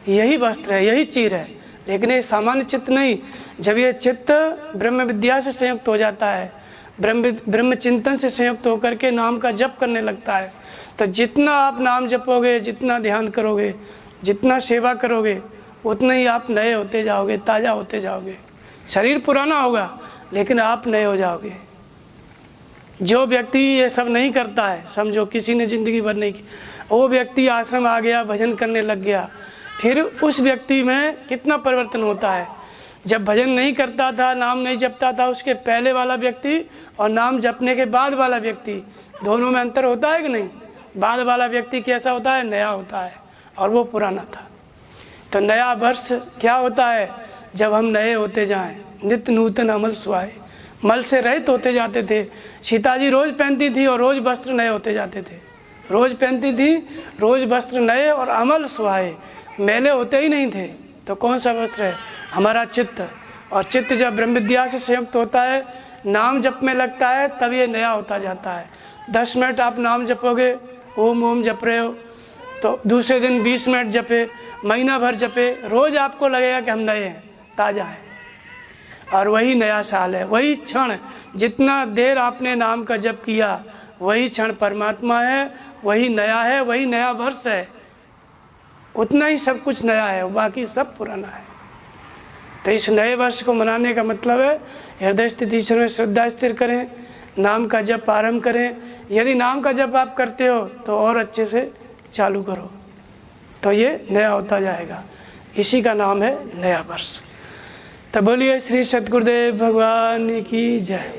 यही वस्त्र है, यही चीर है। लेकिन ये सामान्य चित्त नहीं। जब ये चित्त ब्रह्म विद्या से संयुक्त हो जाता है, ब्रह्म चिंतन से संयुक्त होकर के नाम का जप करने लगता है, तो जितना आप नाम जपोगे, जितना ध्यान करोगे, जितना सेवा करोगे, उतना ही आप नए होते जाओगे, ताज़ा होते जाओगे। शरीर पुराना होगा लेकिन आप नए हो जाओगे। जो व्यक्ति ये सब नहीं करता है, समझो किसी ने जिंदगी भर नहीं की, वो व्यक्ति आश्रम आ गया, भजन करने लग गया, फिर उस व्यक्ति में कितना परिवर्तन होता है। जब भजन नहीं करता था, नाम नहीं जपता था, उसके पहले वाला व्यक्ति और नाम जपने के बाद वाला व्यक्ति, दोनों में अंतर होता है कि नहीं? बाद वाला व्यक्ति कैसा होता है? नया होता है, और वो पुराना था। तो नया वर्ष क्या होता है? जब हम नए होते जाएं, नित्य नूतन अमल सुहाए, मल से रहित होते जाते थे। सीता जी रोज पहनती थी और रोज वस्त्र नए होते जाते थे, रोज पहनती थी, रोज वस्त्र नए और अमल सुहाए, मैले होते ही नहीं थे। तो कौन सा वस्त्र है? हमारा चित्त। और चित्त जब ब्रह्म विद्या से संयुक्त होता है, नाम जप में लगता है, तब ये नया होता जाता है। 10 मिनट आप नाम जपोगे, ओम ओम जप रहे हो, तो दूसरे दिन 20 मिनट जपे, महीना भर जपे, रोज आपको लगेगा कि हम नए हैं, ताज़ा हैं। और वही नया साल है, वही क्षण, जितना देर आपने नाम का जप किया, वही क्षण परमात्मा है, वही नया है, वही नया वर्ष है। उतना ही सब कुछ नया है, बाकी सब पुराना है। तो इस नए वर्ष को मनाने का मतलब है हृदय स्थिति में श्रद्धा स्थिर करें, नाम का जप आरंभ करें। यदि नाम का जप आप करते हो तो और अच्छे से चालू करो, तो ये नया होता जाएगा। इसी का नाम है नया वर्ष। तो बोलिए श्री सद्गुरुदेव भगवान की जय।